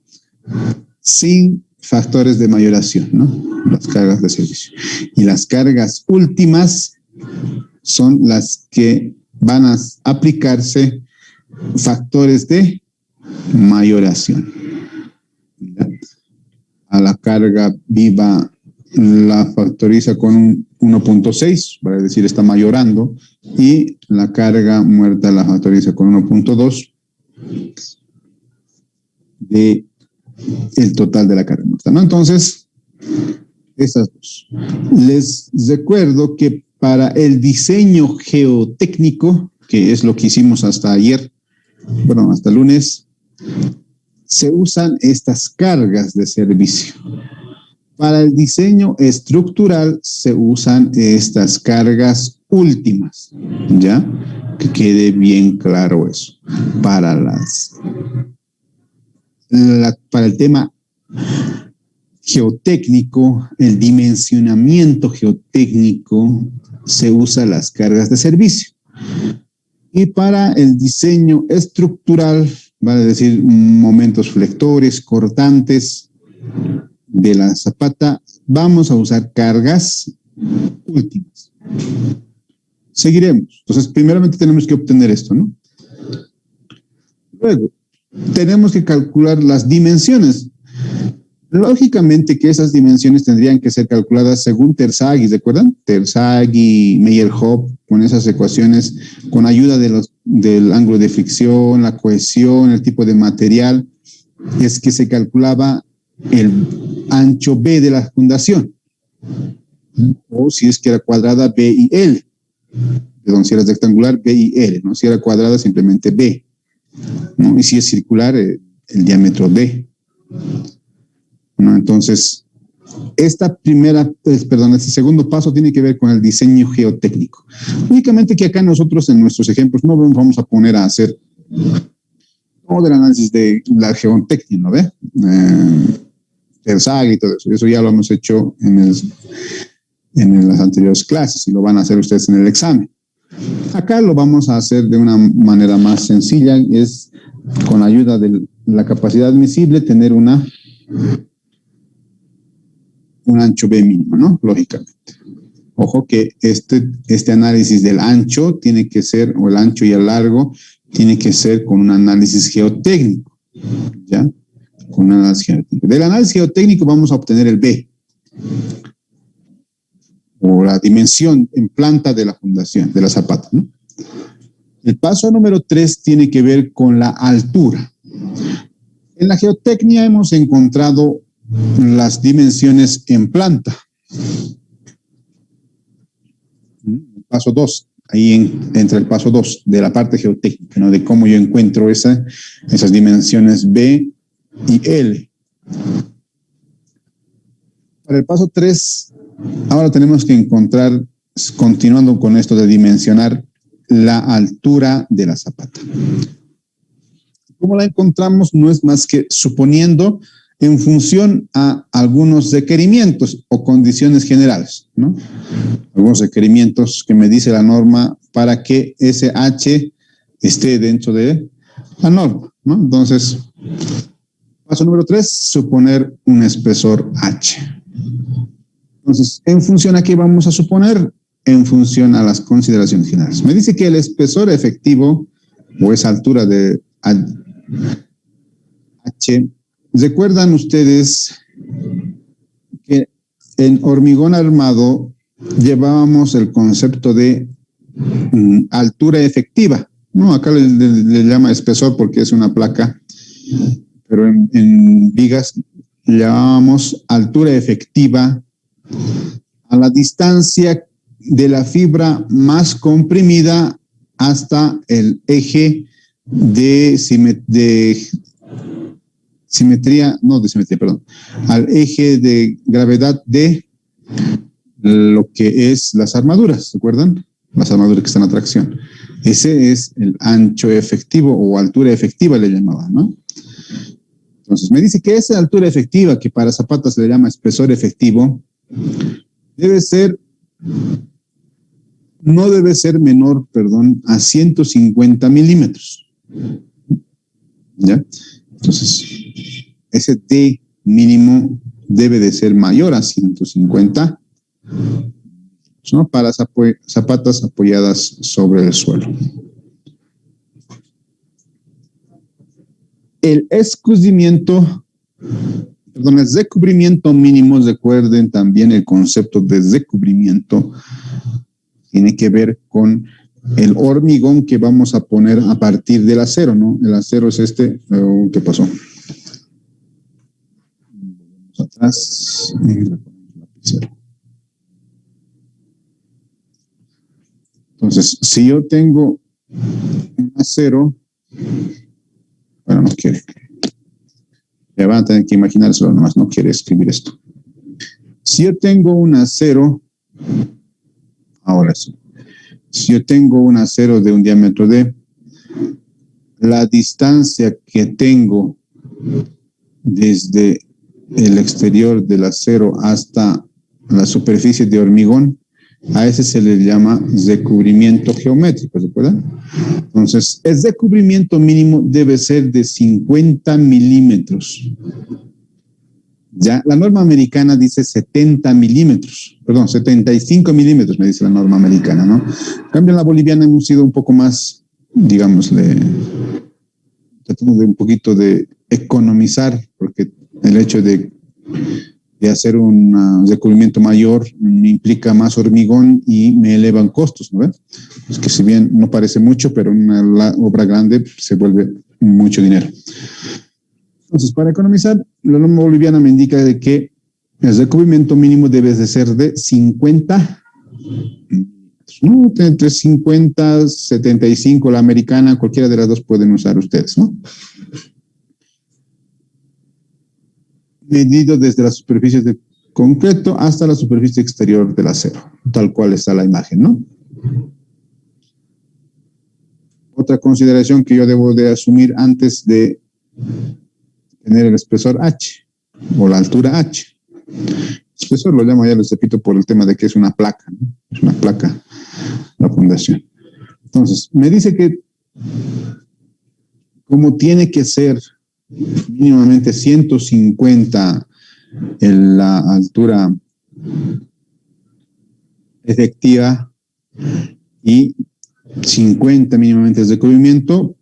sin factores de mayoración, ¿no? Las cargas de servicio. Y las cargas últimas son las que van a aplicarse factores de mayoración. A la carga viva la factoriza con un 1.6, para decir está mayorando, y la carga muerta la factoriza con 1.2 de el total de la carga muerta, ¿no? Entonces, esas dos. Les recuerdo que para el diseño geotécnico, que es lo que hicimos hasta ayer, bueno, hasta lunes, se usan estas cargas de servicio. Para el diseño estructural se usan estas cargas últimas, ¿ya? Que quede bien claro eso. Para el tema geotécnico, el dimensionamiento geotécnico, se usa las cargas de servicio. Y para el diseño estructural, vale decir momentos flectores, cortantes de la zapata, vamos a usar cargas últimas. Seguiremos. Entonces, primeramente tenemos que obtener esto, ¿no? Luego, tenemos que calcular las dimensiones. Lógicamente que esas dimensiones tendrían que ser calculadas según Terzaghi, ¿recuerdan? Terzaghi, Meyerhoff, con esas ecuaciones, con ayuda del ángulo de fricción, la cohesión, el tipo de material, es que se calculaba el ancho B de la fundación, o si es que era cuadrada, B y L. Perdón, si era rectangular, B y L, ¿no? Si era cuadrada, simplemente B, ¿no? Y si es circular, el diámetro D, ¿no? Entonces, este segundo paso tiene que ver con el diseño geotécnico. Únicamente que acá nosotros en nuestros ejemplos no vamos a poner a hacer todo el análisis de la geotecnia, ¿no ve? Terzaghi y todo eso. Eso ya lo hemos hecho en las anteriores clases y lo van a hacer ustedes en el examen. Acá lo vamos a hacer de una manera más sencilla, es con la ayuda de la capacidad admisible tener un ancho B mínimo, ¿no? Lógicamente. Ojo que este análisis del ancho tiene que ser, o el ancho y el largo, tiene que ser con un análisis geotécnico, ¿ya? Con un análisis geotécnico. Del análisis geotécnico vamos a obtener el B. o la dimensión en planta de la fundación, de la zapata, ¿no? El paso número 3 tiene que ver con la altura. En la geotecnia hemos encontrado las dimensiones en planta. El paso 2, ahí entra el paso 2 de la parte geotécnica, ¿no? De cómo yo encuentro esas dimensiones B y L. Para el paso 3, ahora tenemos que encontrar, continuando con esto de dimensionar, la altura de la zapata. ¿Cómo la encontramos? No es más que suponiendo en función a algunos requerimientos o condiciones generales, ¿no? Algunos requerimientos que me dice la norma para que ese H esté dentro de la norma, ¿no? Entonces, paso número 3, suponer un espesor H. Entonces, ¿en función a qué vamos a suponer? En función a las consideraciones generales. Me dice que el espesor efectivo, o esa altura de H, ¿recuerdan ustedes que en hormigón armado llevábamos el concepto de altura efectiva? No, acá le llama espesor porque es una placa, pero en vigas le llamábamos altura efectiva a la distancia de la fibra más comprimida hasta el eje al eje de gravedad de lo que es las armaduras, ¿se acuerdan? Las armaduras que están a tracción. Ese es el ancho efectivo o altura efectiva le llamaba, ¿no? Entonces me dice que esa altura efectiva, que para Zapata se le llama espesor efectivo, no debe ser menor, a 150 milímetros. ¿Ya? Entonces, ese D mínimo debe de ser mayor a 150, ¿no? Para zapatas apoyadas sobre el suelo. El recubrimiento mínimo, recuerden también el concepto de recubrimiento, tiene que ver con el hormigón que vamos a poner a partir del acero, ¿no? El acero es este. ¿Qué pasó? Vamos atrás. Entonces, si yo tengo un acero, bueno, no quiere. Ya van a tener que imaginárselo, nomás no quiere escribir esto. Si yo tengo un acero, ahora sí. Si yo tengo un acero de un diámetro D, la distancia que tengo desde el exterior del acero hasta la superficie de hormigón, a ese se le llama recubrimiento geométrico, ¿se acuerdan? Entonces, el recubrimiento mínimo debe ser de 50 milímetros. Ya, la norma americana dice 75 milímetros, me dice la norma americana, ¿no? En cambio, en la boliviana hemos sido un poco más, digámosle, tratando de un poquito de economizar, porque el hecho de hacer un recubrimiento mayor me implica más hormigón y me elevan costos, ¿no? Es que si bien no parece mucho, pero una obra grande se vuelve mucho dinero. Entonces, para economizar, la norma boliviana me indica de que el recubrimiento mínimo debe de ser de 50, ¿no? Entre 50, 75, la americana, cualquiera de las dos pueden usar ustedes, ¿no? Medido desde las superficies de concreto hasta la superficie exterior del acero, tal cual está la imagen, ¿no? Otra consideración que yo debo de asumir antes de tener el espesor H o la altura H. Espesor lo llamo, ya les repito, por el tema de que es una placa, ¿no? Es una placa la fundación. Entonces, me dice que como tiene que ser mínimamente 150 en la altura efectiva y 50 mínimamente es de recubrimiento,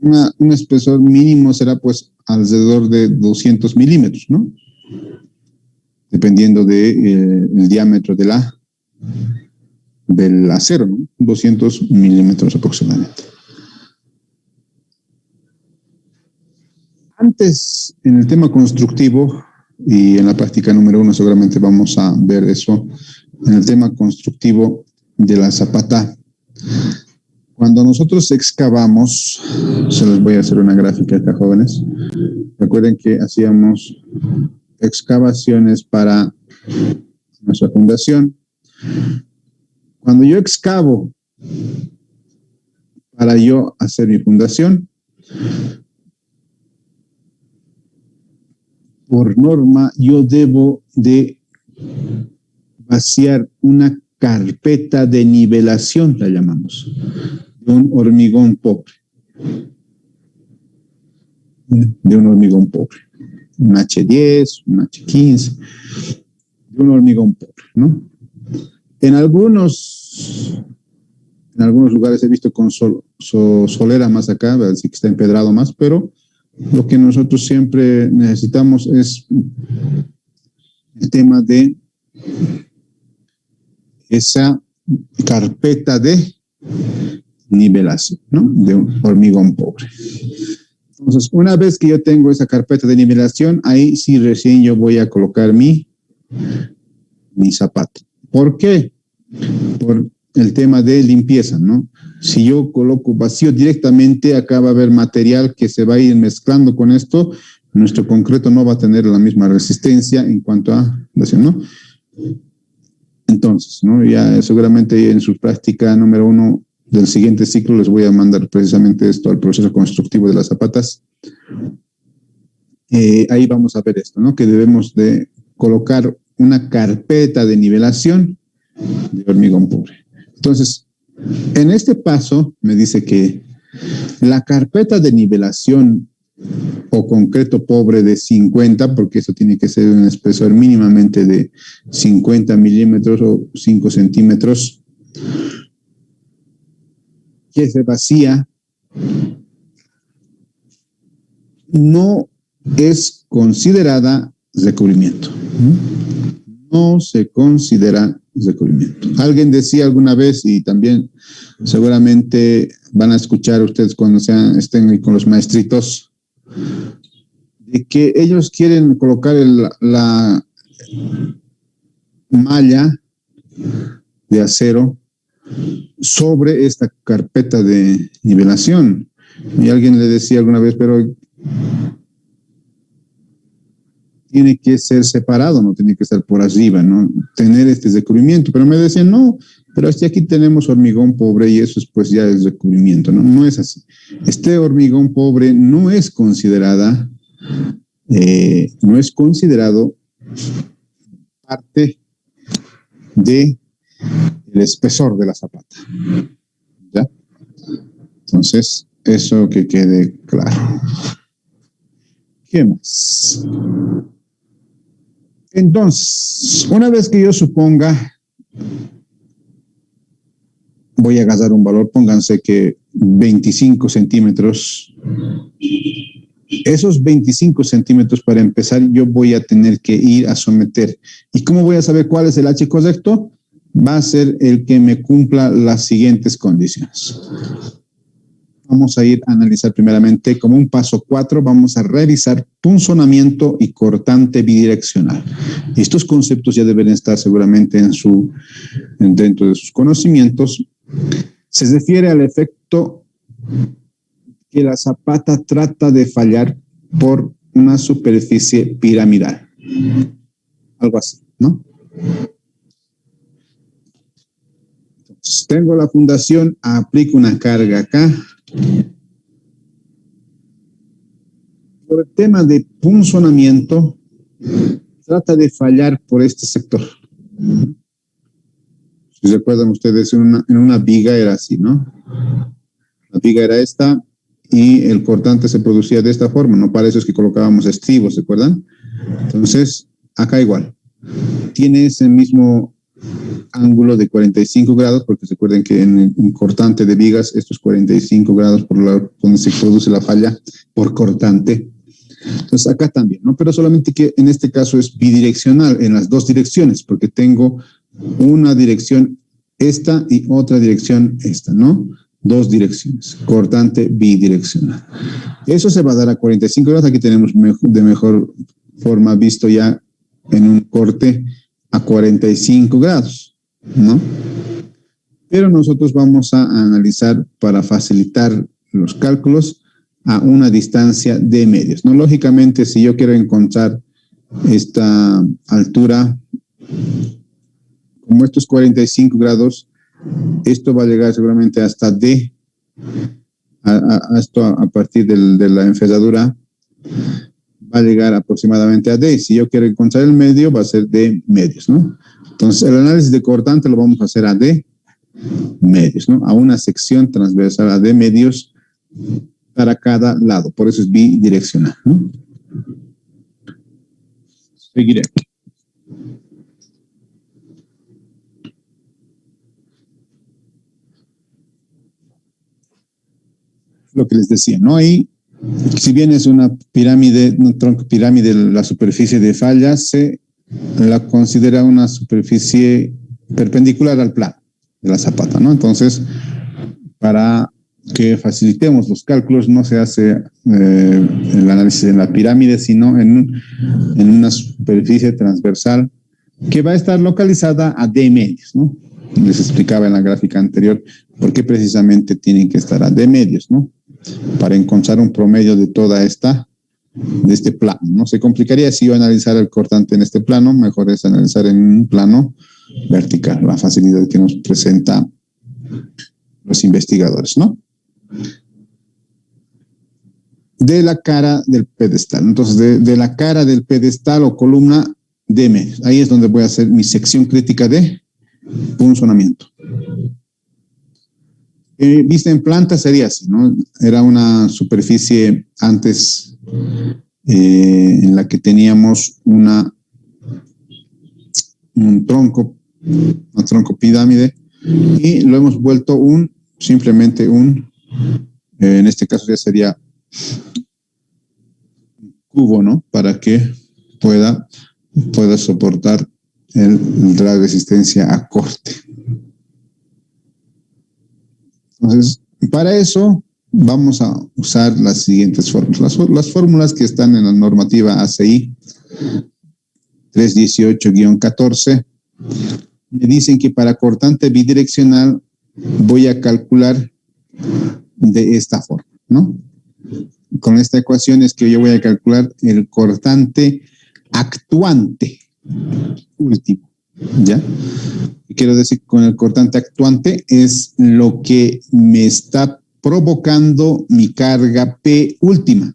un espesor mínimo será pues alrededor de 200 milímetros, ¿no? dependiendo del diámetro del acero, ¿no? 200 milímetros aproximadamente. Antes, en el tema constructivo, y en la práctica número 1 seguramente vamos a ver eso, en el tema constructivo de la zapata, cuando nosotros excavamos, se les voy a hacer una gráfica acá, jóvenes. Recuerden que hacíamos excavaciones para nuestra fundación. Cuando yo excavo para yo hacer mi fundación, por norma yo debo de vaciar una carpeta de nivelación, la llamamos, de un hormigón pobre. De un hormigón pobre. Un H10, un H15, de un hormigón pobre, ¿no? En algunos lugares he visto con solera más acá, así que está empedrado más, pero lo que nosotros siempre necesitamos es el tema de esa carpeta de nivelación, ¿no? De un hormigón pobre. Entonces, una vez que yo tengo esa carpeta de nivelación, ahí sí recién yo voy a colocar mi zapato. ¿Por qué? Por el tema de limpieza, ¿no? Si yo coloco vacío directamente, acá va a haber material que se va a ir mezclando con esto, nuestro concreto no va a tener la misma resistencia en cuanto a, ¿no? Entonces, ¿no? Ya seguramente en su práctica número 1 del siguiente ciclo les voy a mandar precisamente esto al proceso constructivo de las zapatas. Ahí vamos a ver esto, ¿no? Que debemos de colocar una carpeta de nivelación de hormigón pobre. Entonces, en este paso me dice que la carpeta de nivelación o concreto pobre de 50, porque eso tiene que ser un espesor mínimamente de 50 milímetros o 5 centímetros, que se vacía, no es considerada recubrimiento. No se considera recubrimiento. Alguien decía alguna vez, y también seguramente van a escuchar ustedes cuando estén con los maestritos, de que ellos quieren colocar la malla de acero sobre esta carpeta de nivelación. Y alguien le decía alguna vez, pero tiene que ser separado, no tiene que estar por arriba, ¿no? Tener este recubrimiento. Pero me decían, no, pero hasta aquí tenemos hormigón pobre y eso pues ya es recubrimiento, ¿no? No es así. Este hormigón pobre no es considerado parte del espesor de la zapata. ¿Ya? Entonces, eso que quede claro. ¿Qué más? Entonces, una vez que yo suponga, voy a gastar un valor, pónganse que 25 centímetros. Esos 25 centímetros para empezar, yo voy a tener que ir a someter. ¿Y cómo voy a saber cuál es el H correcto? Va a ser el que me cumpla las siguientes condiciones. Vamos a ir a analizar primeramente como un paso 4, vamos a revisar punzonamiento y cortante bidireccional. Estos conceptos ya deben estar seguramente dentro de sus conocimientos. Se refiere al efecto que la zapata trata de fallar por una superficie piramidal. Algo así, ¿no? Entonces, tengo la fundación, aplico una carga acá. Por el tema de punzonamiento, trata de fallar por este sector. Si recuerdan ustedes, en una viga era así, ¿no? La viga era esta y el cortante se producía de esta forma, no para eso es que colocábamos estribos, ¿se acuerdan? Entonces, acá igual. Tiene ese mismo ángulo de 45 grados, porque recuerden que en un cortante de vigas, estos 45 grados donde se produce la falla por cortante. Entonces acá también, ¿no? Pero solamente que en este caso es bidireccional en las dos direcciones, porque tengo una dirección esta y otra dirección esta, ¿no? Dos direcciones, cortante bidireccional. Eso se va a dar a 45 grados. Aquí tenemos de mejor forma visto ya en un corte a 45 grados, ¿no? Pero nosotros vamos a analizar para facilitar los cálculos a una distancia de medios, ¿no? Lógicamente, si yo quiero encontrar esta altura, como esto es 45 grados, esto va a llegar seguramente hasta D, esto a partir de la enferradura, va a llegar aproximadamente a D. Si yo quiero encontrar el medio, va a ser D medios, ¿no? Entonces, el análisis de cortante lo vamos a hacer a D medios, ¿no? A una sección transversal a D medios para cada lado. Por eso es bidireccional, ¿no? Seguiré. Lo que les decía, ¿no? Ahí, si bien es una pirámide, un tronco pirámide, la superficie de falla se la considera una superficie perpendicular al plano de la zapata, ¿no? Entonces, para que facilitemos los cálculos, no se hace el análisis en la pirámide, sino en una superficie transversal que va a estar localizada a D medios, ¿no? Les explicaba en la gráfica anterior por qué precisamente tienen que estar a D medios, ¿no? Para encontrar un promedio de toda de este plano, ¿no? Se complicaría si yo analizara el cortante en este plano, mejor es analizar en un plano vertical, la facilidad que nos presenta los investigadores, ¿no? De la cara del pedestal. Entonces, de la cara del pedestal o columna de medios. Ahí es donde voy a hacer mi sección crítica de punzonamiento. Vista en planta sería así, ¿no? Era una superficie antes en la que teníamos un tronco pirámide y lo hemos vuelto simplemente en este caso ya sería un cubo, ¿no? Para que pueda soportar la resistencia a corte. Entonces, para eso vamos a usar las siguientes fórmulas. Las fórmulas que están en la normativa ACI 318-14 me dicen que para cortante bidireccional voy a calcular de esta forma, ¿no? Con esta ecuación es que yo voy a calcular el cortante actuante último, ¿ya? Quiero decir, con el cortante actuante es lo que me está provocando mi carga P última.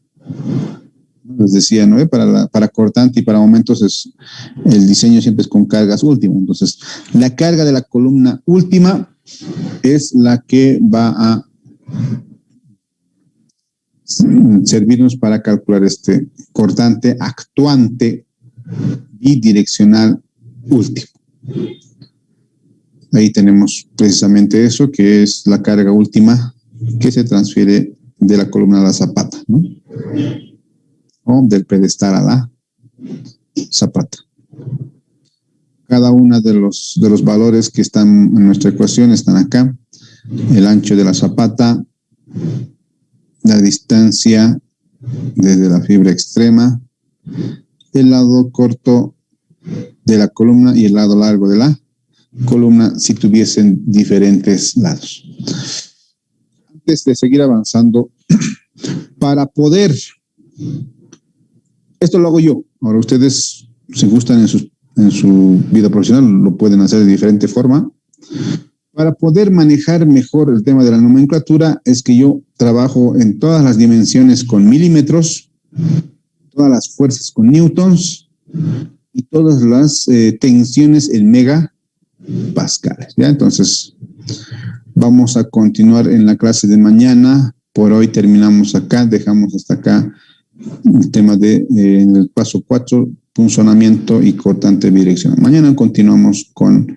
Les decía, ¿no? Para cortante y para aumentos el diseño siempre es con cargas últimas. Entonces, la carga de la columna última es la que va a servirnos para calcular este cortante actuante bidireccional último. Ahí tenemos precisamente eso, que es la carga última que se transfiere de la columna a la zapata, ¿no? O del pedestal a la zapata. Cada uno de los valores que están en nuestra ecuación están acá. El ancho de la zapata, la distancia desde la fibra extrema, el lado corto de la columna y el lado largo de la columna si tuviesen diferentes lados. Antes de seguir avanzando, para poder, esto lo hago yo, ahora ustedes si gustan en su vida profesional lo pueden hacer de diferente forma. Para poder manejar mejor el tema de la nomenclatura es que yo trabajo en todas las dimensiones con milímetros, todas las fuerzas con newtons y todas las tensiones en megapascales, ¿ya? Entonces, vamos a continuar en la clase de mañana. Por hoy terminamos acá, dejamos hasta acá el tema en el paso 4, punzonamiento y cortante bidireccional. Mañana continuamos con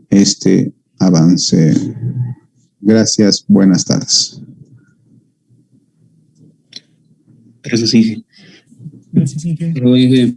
este avance. Gracias, buenas tardes. Gracias, Inge. Gracias, Inge. Pero, Inge,